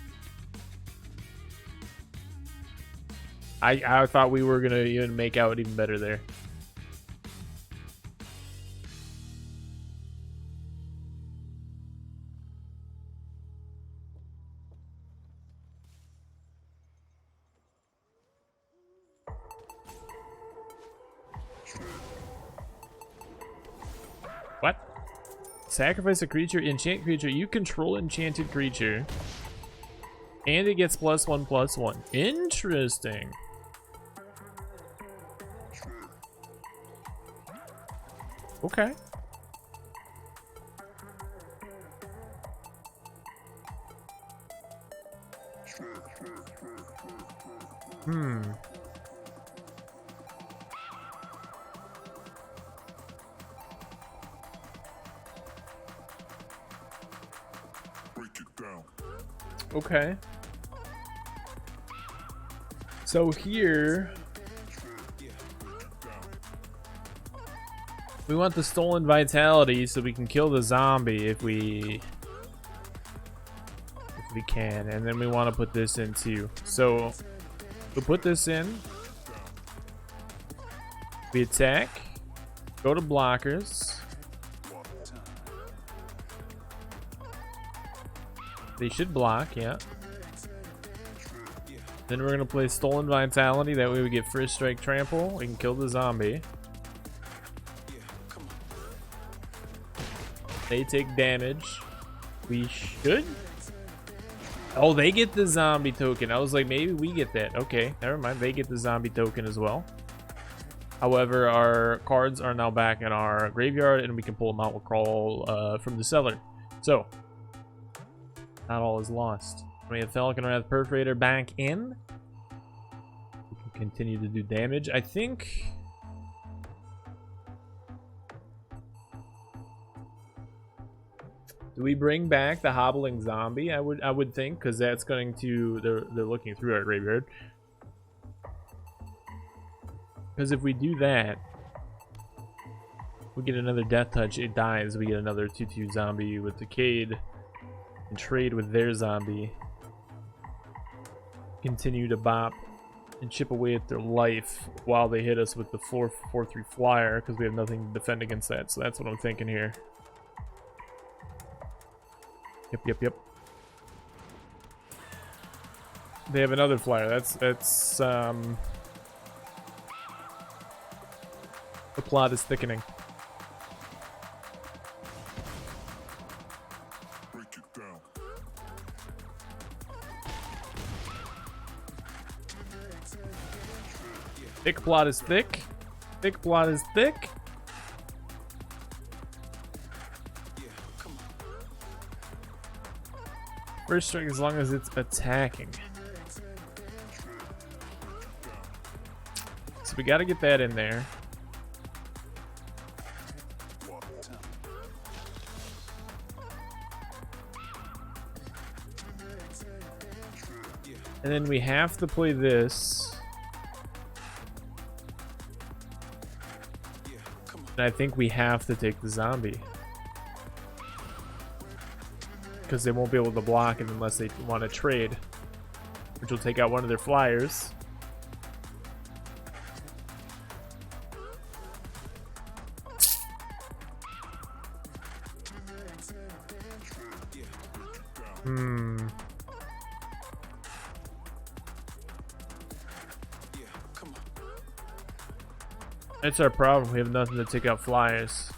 Speaker 1: I thought we were going to even make out even better there. What? Sacrifice a creature, enchant creature. You control enchanted creature. And it gets +1/+1. Interesting. Okay. Okay. So here We want the stolen vitality so we can kill the zombie if we can, and then we want to put this in too. So we'll put this in. We attack. Go to blockers. They should block, yeah. Then we're gonna play stolen vitality. That way we get first strike trample. We can kill the zombie. They take damage. We should. Oh, they get the zombie token. I was like, maybe we get that. Okay, never mind. They get the zombie token as well. However, our cards are now back in our graveyard, and we can pull them out with crawl from the cellar. So, not all is lost. We have Falcon Wrath Perforator back in. We can continue to do damage. I think. Do we bring back the hobbling zombie? I would think, because that's going to they're looking through our graveyard. Because if we do that, we get another death touch. It dies. We get another 2/2 zombie with Decayed, and trade with their zombie. Continue to bop and chip away at their life while they hit us with the 4/4/3 flyer, because we have nothing to defend against that. So that's what I'm thinking here. Yep. They have another flyer. That's the plot is thickening.
Speaker 2: Break it down.
Speaker 1: Thick plot is thick. Thick plot is thick. First strike as long as it's attacking. So we got to get that in there. And then we have to play this. And I think we have to take the zombie. Because they won't be able to block it unless they want to trade. Which will take out one of their flyers. That's our problem. We have nothing to take out flyers.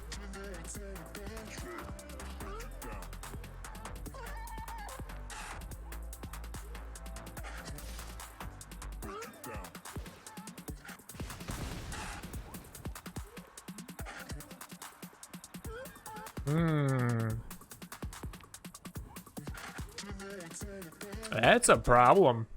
Speaker 1: That's a problem.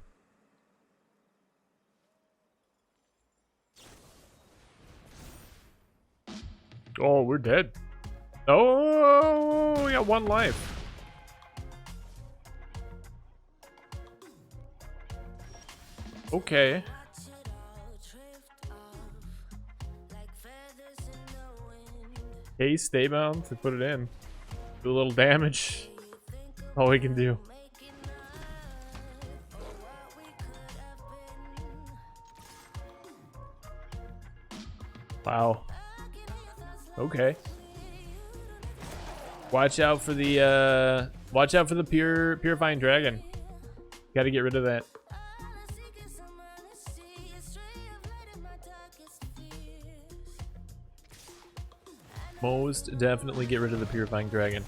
Speaker 1: Oh, we're dead. Oh, we got one life. Okay. Hey, stay bound to put it in. Do a little damage. All we can do. Wow. Okay. Watch out for the purifying dragon. Got to get rid of that. Most definitely get rid of the purifying dragon.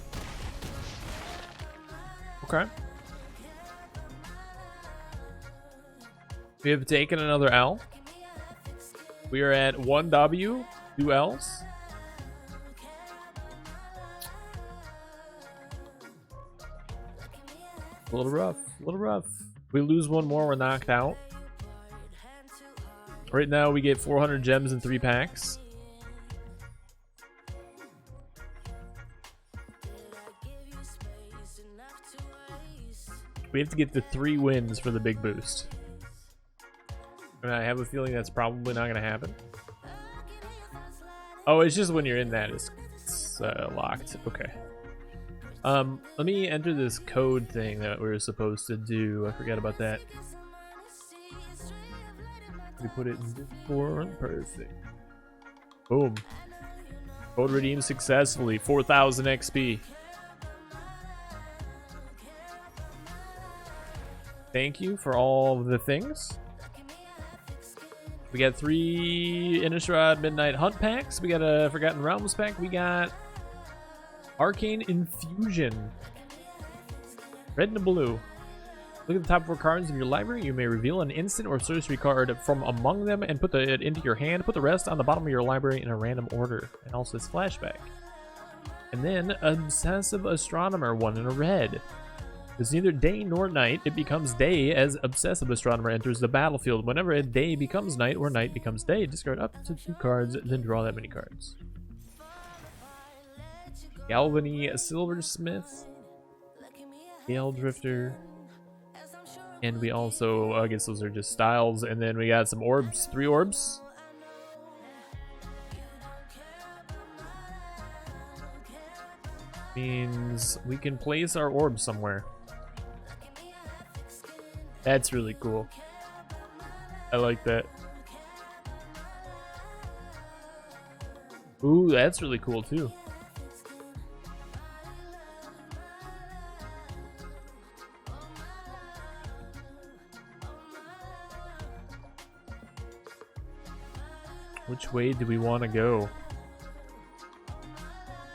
Speaker 1: Okay. We have taken another L. We are at 1 W, 2 L's. A little rough, a little rough. We lose one more, we're knocked out. Right now we get 400 gems in 3 packs. We have to get the 3 wins for the big boost. And I have a feeling that's probably not going to happen. Oh, it's just when you're in that it's locked. Okay. Let me enter this code thing that we were supposed to do. I forgot about that. We put it in Discord. Perfect. Boom. Code redeemed successfully. 4,000 XP. Thank you for all of the things. We got 3 Innistrad Midnight Hunt packs. We got a Forgotten Realms pack. We got Arcane Infusion. Red and blue. Look at the top 4 cards of your library. You may reveal an instant or sorcery card from among them and put it into your hand. Put the rest on the bottom of your library in a random order. And also it's flashback. And then Obsessive Astronomer, 1 in a red. It's neither day nor night. It becomes day as Obsessive Astronomer enters the battlefield. Whenever a day becomes night or night becomes day, discard up to 2 cards, then draw that many cards. Galvany Silversmith, Gale Drifter, and we also, I guess those are just styles, and then we got some orbs, 3 orbs. Means we can place our orbs somewhere. That's really cool. I like that. Ooh, that's really cool too. Which way do we want to go?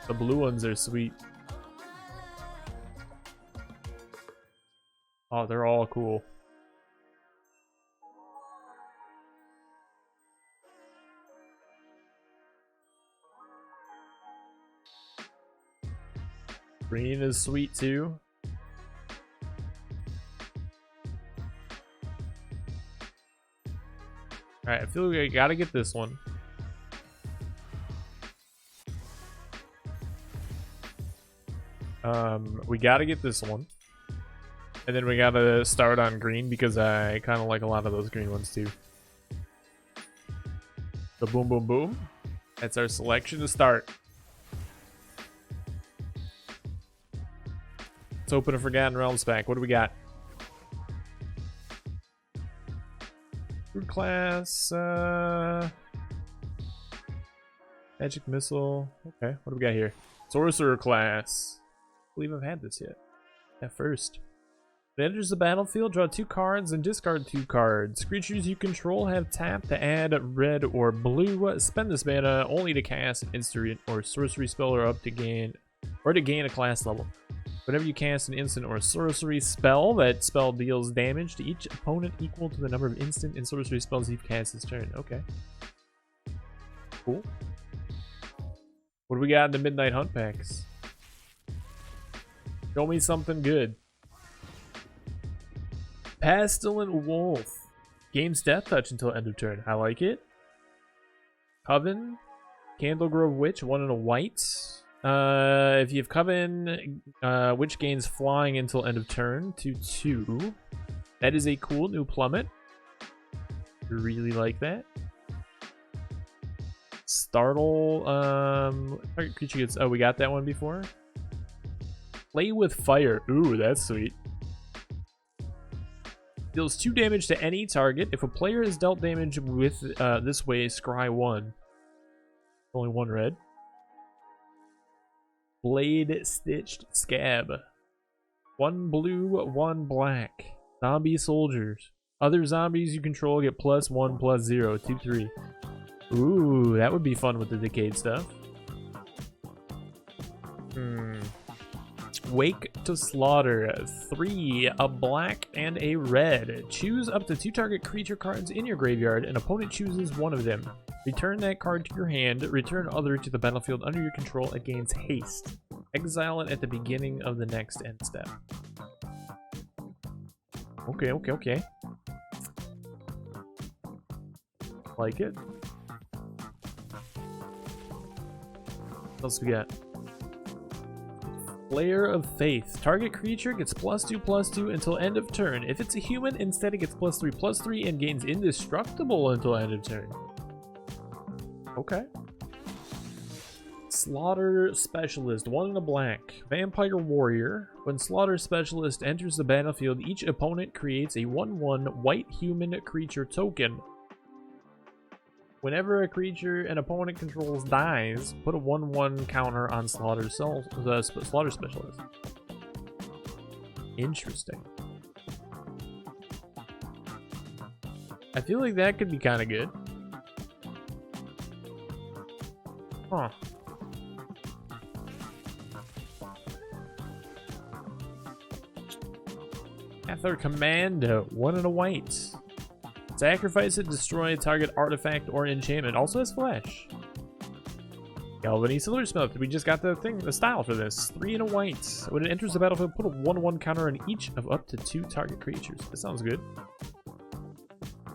Speaker 1: The blue ones are sweet. Oh, they're all cool. Green is sweet too. Alright, I feel like I gotta get this one. We gotta get this one. And then we gotta start on green because I kind of like a lot of those green ones too. So boom, boom, boom. That's our selection to start. Let's open a Forgotten Realms pack. What do we got? Food class, magic missile. Okay, what do we got here? Sorcerer class. I believe I've had this yet. At first. It enters the battlefield, draw 2 cards and discard 2 cards. Creatures you control have tap to add red or blue. Spend this mana only to cast an instant or sorcery spell or to gain a class level. Whenever you cast an instant or sorcery spell, that spell deals damage to each opponent equal to the number of instant and sorcery spells you've cast this turn. Okay. Cool. What do we got in the Midnight Hunt packs? Show me something good. Pestilent Wolf. Gains Death Touch until end of turn. I like it. Coven. Candlegrove Witch, 1 in a white. If you have Coven, Witch gains Flying until end of turn to 2. That is a cool new plummet. Really like that. Startle. Target creature gets. Oh, we got that one before. Play with Fire. Ooh, that's sweet. Deals 2 damage to any target. If a player is dealt damage with this way, scry 1. Only 1 red. Blade Stitched Scab. 1 blue, 1 black. Zombie soldiers. Other zombies you control get +1, +0, 2, 3. Ooh, that would be fun with the decayed stuff. Wake to Slaughter. 3, a black and a red. Choose up to 2 target creature cards in your graveyard. An opponent chooses 1 of them. Return that card to your hand. Return other to the battlefield under your control. It gains haste. Exile it at the beginning of the next end step. Okay, okay, okay. Like it. What else we got? Flare of Faith. Target creature gets +2/+2 until end of turn. If it's a human, instead it gets +3/+3 and gains indestructible until end of turn. Okay. Slaughter Specialist, 1 in a black. Vampire Warrior. When Slaughter Specialist enters the battlefield, each opponent creates a 1/1 white human creature token. Whenever a creature an opponent controls dies, put a 1/1 counter on Slaughter Specialist. Interesting. I feel like that could be kind of good. Huh. Aether Commando, 1 in a white. Sacrifice it, destroy a target artifact or enchantment. Also has flash. Galvany Silversmith. We just got the style for this. 3 in a white. When it enters the battlefield, put a 1/1 counter on each of up to 2 target creatures. That sounds good.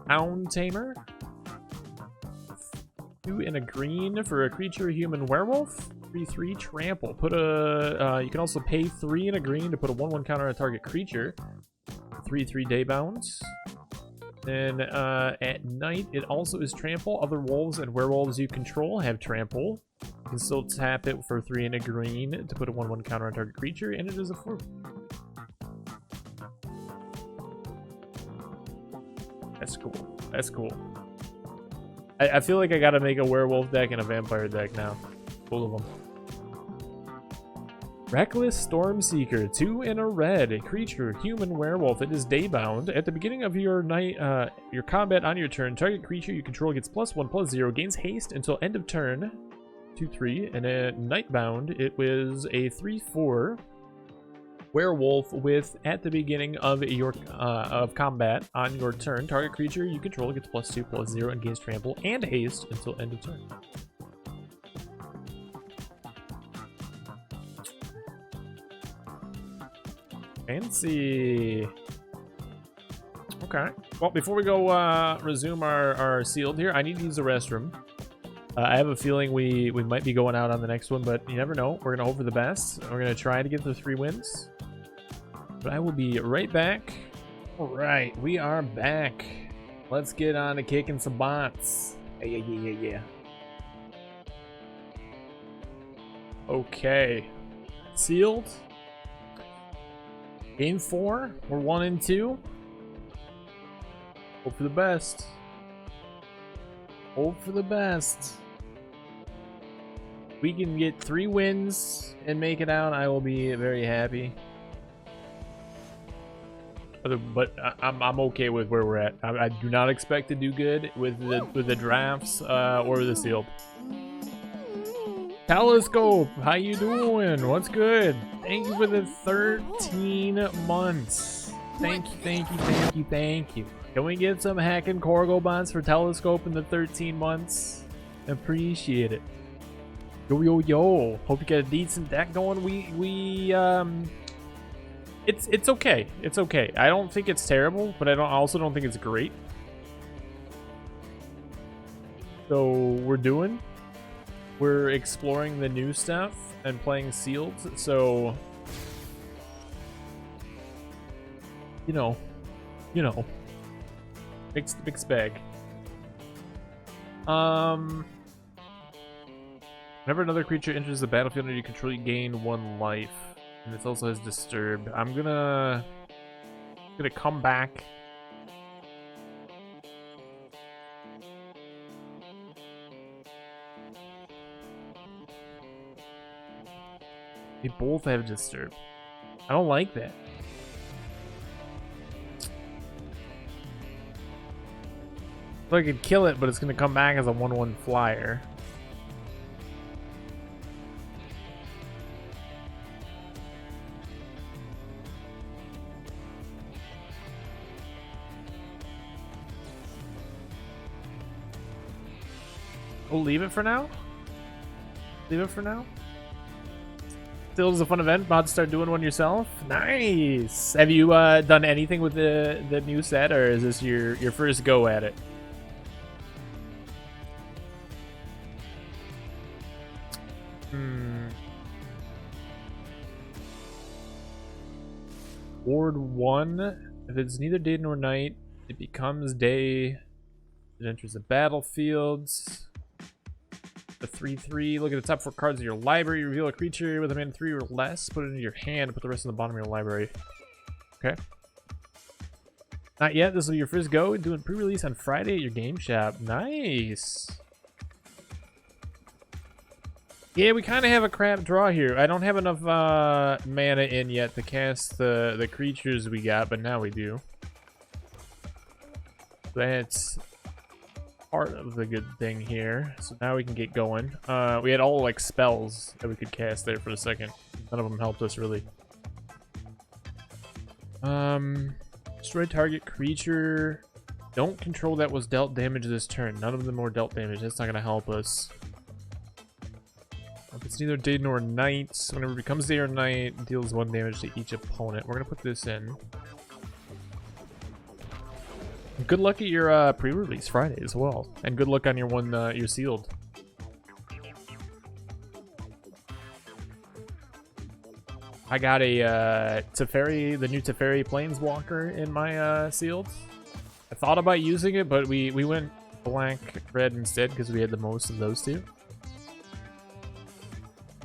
Speaker 1: Hound Tamer. 2 in a green for a creature human werewolf. 3/3 trample. Put a you can also pay 3 in a green to put a 1/1 counter on a target creature. 3/3 daybounds. Then at night it also is trample. Other wolves and werewolves you control have trample. You can still tap it for 3 in a green to put a 1/1 counter on target creature, and it is a 4. That's cool. That's cool. I feel like I gotta make a werewolf deck and a vampire deck now. Both of them. Reckless Stormseeker, 2 in a red. A creature, human werewolf. It is daybound. At the beginning of your your combat on your turn, target creature you control gets +1/+0, gains haste until end of turn. 2/3. And at nightbound, it was a 3/4 werewolf with at the beginning of your of combat on your turn, target creature you control gets +2/+0 and gains trample and haste until end of turn. Fancy. Okay. Well, before we go resume our sealed here, I need to use the restroom. I have a feeling we might be going out on the next one, but you never know. We're going to hope for the best. We're going to try to get the 3 wins. But I will be right back. All right, we are back. Let's get on to kicking some bots. Yeah. Okay. Sealed. Game 4, we're 1 and 2. Hope for the best. Hope for the best. We can get 3 wins and make it out. I will be very happy. But I'm okay with where we're at. I do not expect to do good with the drafts or the sealed. Telescope, how you doing? What's good? Thank you for the 13 months. Thank you. Can we get some hacking Corgo bots for Telescope in the 13 months? Appreciate it. Yo. Hope you get a decent deck going. It's okay. It's okay. I don't think it's terrible, but I also don't think it's great. So we're exploring the new stuff and playing sealed, so you know, mixed bag. Whenever another creature enters the battlefield under your control, you gain 1 life, and this also has Disturb. I'm gonna come back. They both have Disturb. I don't like that. So I could kill it, but it's gonna come back as a 1/1 flyer. We'll leave it for now. Still is a fun event. About to start doing one yourself. Nice. Have you done anything with the new set, or is this your first go at it? Ward 1. If it's neither day nor night, it becomes day. It enters the battlefield. The 3/3. Look at the top 4 cards of your library. Reveal a creature with a mana 3 or less. Put it into your hand. Put the rest in the bottom of your library. Okay. Not yet. This will be your first go. Doing pre-release on Friday at your game shop. Nice. Yeah, we kind of have a crap draw here. I don't have enough mana in yet to cast the creatures we got, but now we do. That's part of the good thing here. So now we can get going. We had all like spells that we could cast there for a second. None of them helped us really. Destroy target creature. Don't control that was dealt damage this turn. None of them were dealt damage. That's not gonna help us. It's neither day nor night. Whenever it becomes day or night, it deals 1 damage to each opponent. We're gonna put this in. Good luck at your pre-release Friday as well, and good luck on your one your sealed. I got a Teferi, the new Teferi Planeswalker in my sealed. I thought about using it, but we went blank red instead because we had the most of those two.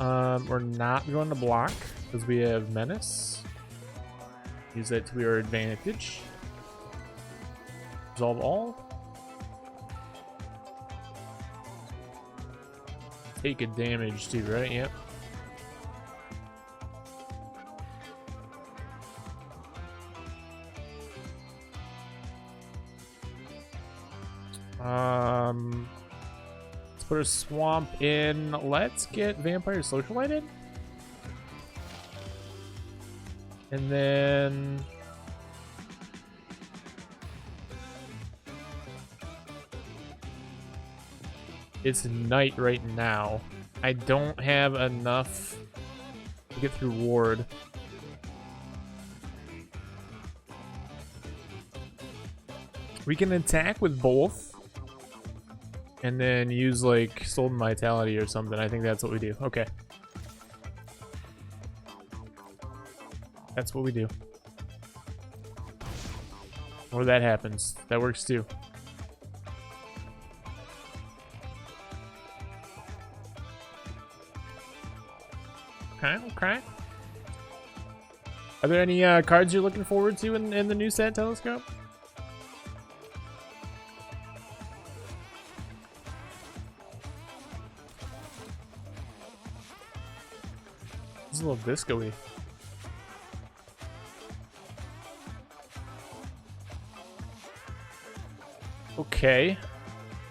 Speaker 1: We're not going to block because we have Menace. Use that to our advantage. Resolve all. Take a damage too, right? Yep. Let's put a swamp in. Let's get Vampire Socialite in. And then it's night right now. I don't have enough to get through Ward. We can attack with both and then use like Stolen Vitality or something. I think that's what we do. Okay. That's what we do. Or that happens. That works too. Okay, okay. Are there any cards you're looking forward to in the new set, Telescope? It's a little disco-y. Okay.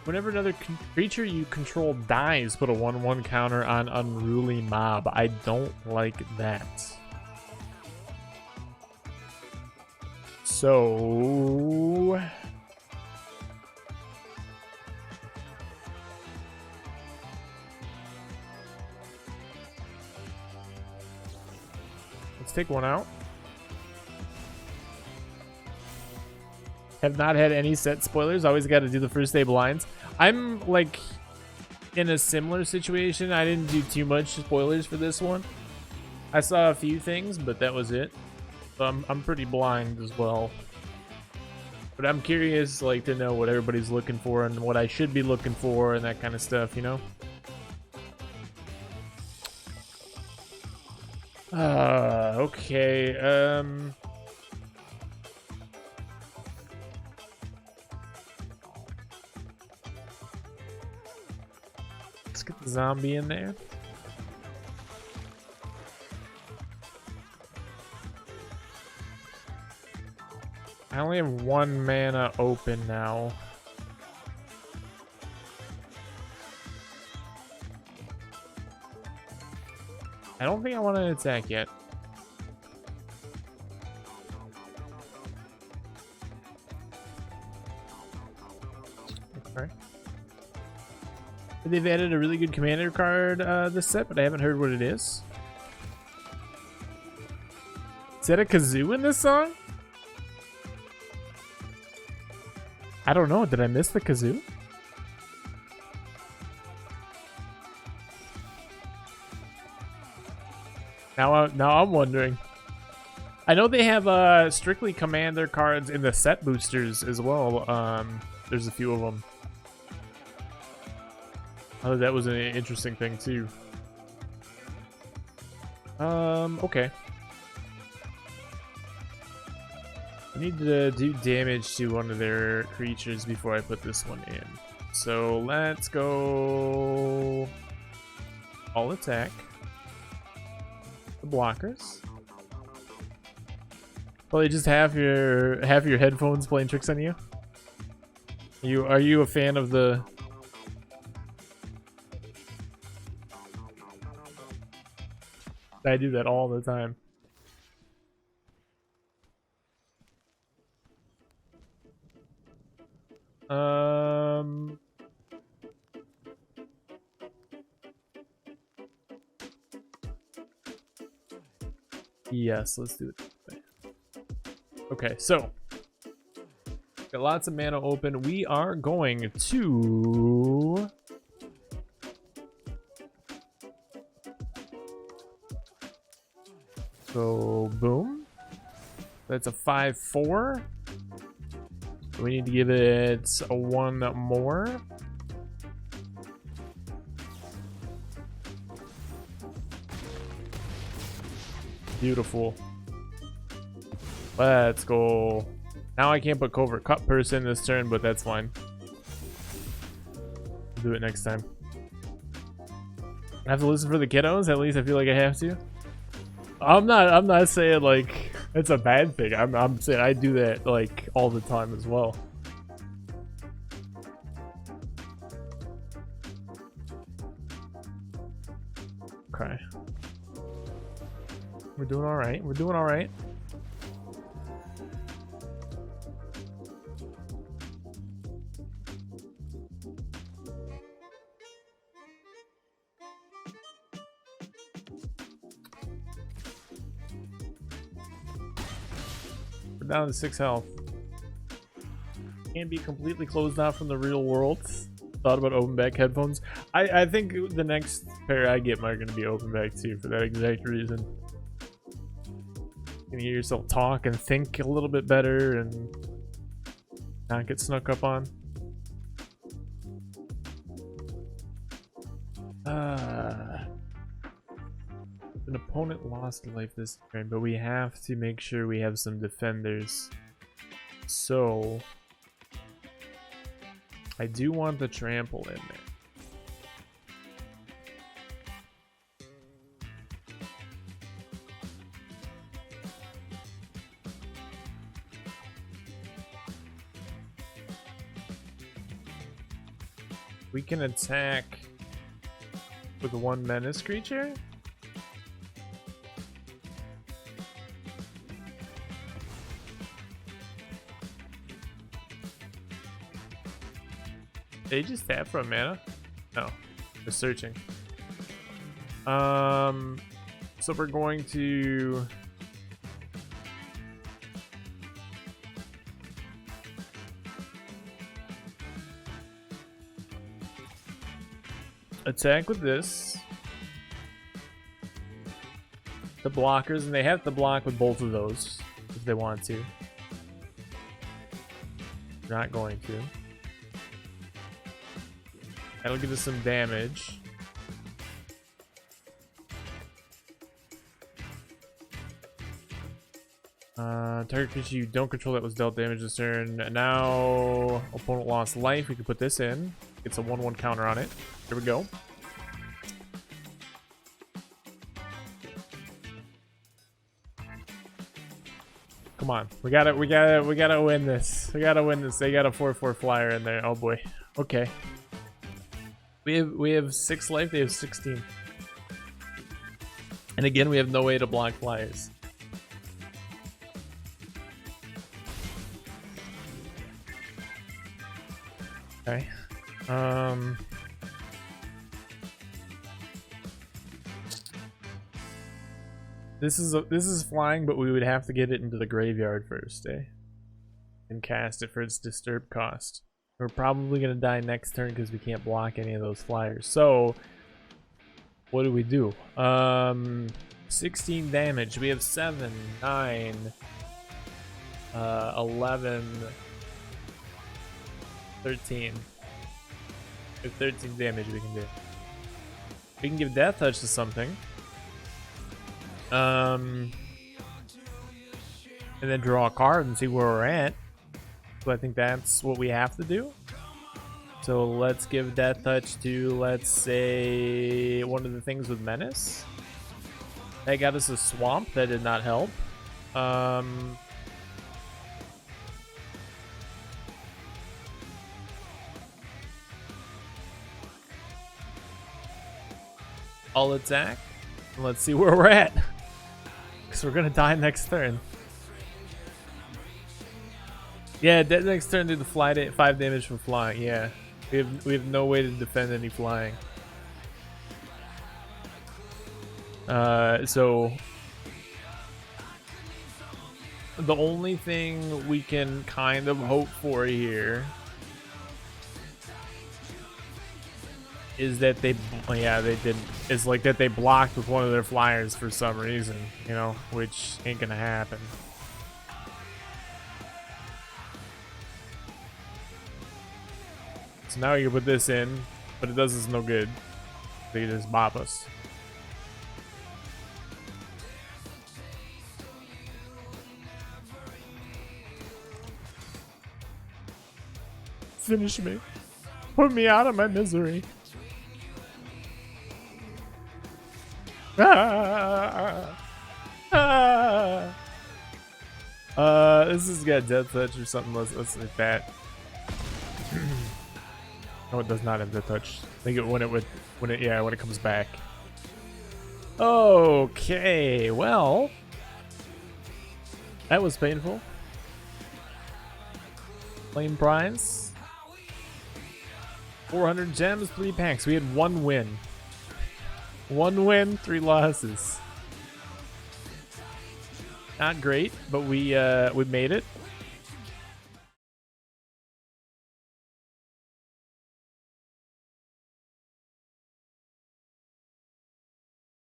Speaker 1: Whenever another creature you control dies, put a 1/1 counter on Unruly Mob. I don't like that. So let's take one out. Have not had any set spoilers. Always got to do the first day blinds. I'm like in a similar situation. I didn't do too much spoilers for this one. I saw a few things, but that was it. So I'm pretty blind as well. But I'm curious, like, to know what everybody's looking for and what I should be looking for and that kind of stuff, you know? Okay. Let's get the zombie in there. I only have 1 mana open now. I don't think I want to attack yet. Okay. They've added a really good commander card this set, but I haven't heard what it is. Is that a kazoo in this song? I don't know. Did I miss the kazoo? Now I'm wondering. I know they have strictly commander cards in the set boosters as well. There's a few of them. Oh, that was an interesting thing too. Okay. I need to do damage to one of their creatures before I put this one in. So let's go all attack. The blockers. Probably just have your headphones playing tricks on you. Are you a fan of the? I do that all the time. Yes, let's do it this way. Okay, so got lots of mana open. We are going to go boom. That's a 5/4. We need to give it a 1 more. Beautiful. Let's go. Now I can't put Covert Cut Person this turn, but that's fine. I'll do it next time. I have to listen for the kiddos. At least I feel like I have to. I'm not saying like it's a bad thing. I'm saying I do that like all the time as well. Okay. We're doing all right. We're doing all right. We're down to 6 health. Can't be completely closed off from the real world. Thought about open back headphones. I think the next pair I get are going to be open back too for that exact reason. You can hear yourself talk and think a little bit better and not get snuck up on. An opponent lost life this turn, but we have to make sure we have some defenders. So I do want the trample in there. We can attack with one menace creature. They just tap for a mana? No, they're searching. So we're going to attack with this. The blockers, and they have to block with both of those if they want to. They're not going to. That'll give us some damage. Target creature you don't control that was dealt damage this turn. Now, opponent lost life. We can put this in. It's a 1/1 counter on it. Here we go. Come on, we gotta win this. We gotta win this. They got a 4/4 flyer in there. Oh boy. Okay. We have 6 life. They have 16. And again, we have no way to block flyers. Okay. This is flying, but we would have to get it into the graveyard first, eh? And cast it for its disturb cost. We're probably gonna die next turn because we can't block any of those flyers. So what do? 16 damage. We have 7, 9, 11, 13. If 13 damage we can do. We can give Death Touch to something. And then draw a card and see where we're at. So I think that's what we have to do. So let's give Death Touch to, let's say, one of the things with Menace. That got us a Swamp. That did not help. I'll attack. And let's see where we're at. Because we're going to die next turn. Yeah, that next turn did the 5 damage from flying. Yeah. We have no way to defend any flying. So the only thing we can kind of hope for here is that they did. It's like that they blocked with one of their flyers for some reason, you know, which ain't gonna happen. So now you put this in, but it does us no good. They just bop us. Finish me. Put me out of my misery. This has got Death Touch or something. Let's like that. No, it does not have Death Touch. I think when it comes back. Okay, well, that was painful. Flame prize. 400 gems, 3 packs. We had 1 win. 1 win, 3 losses. Not great, but we made it.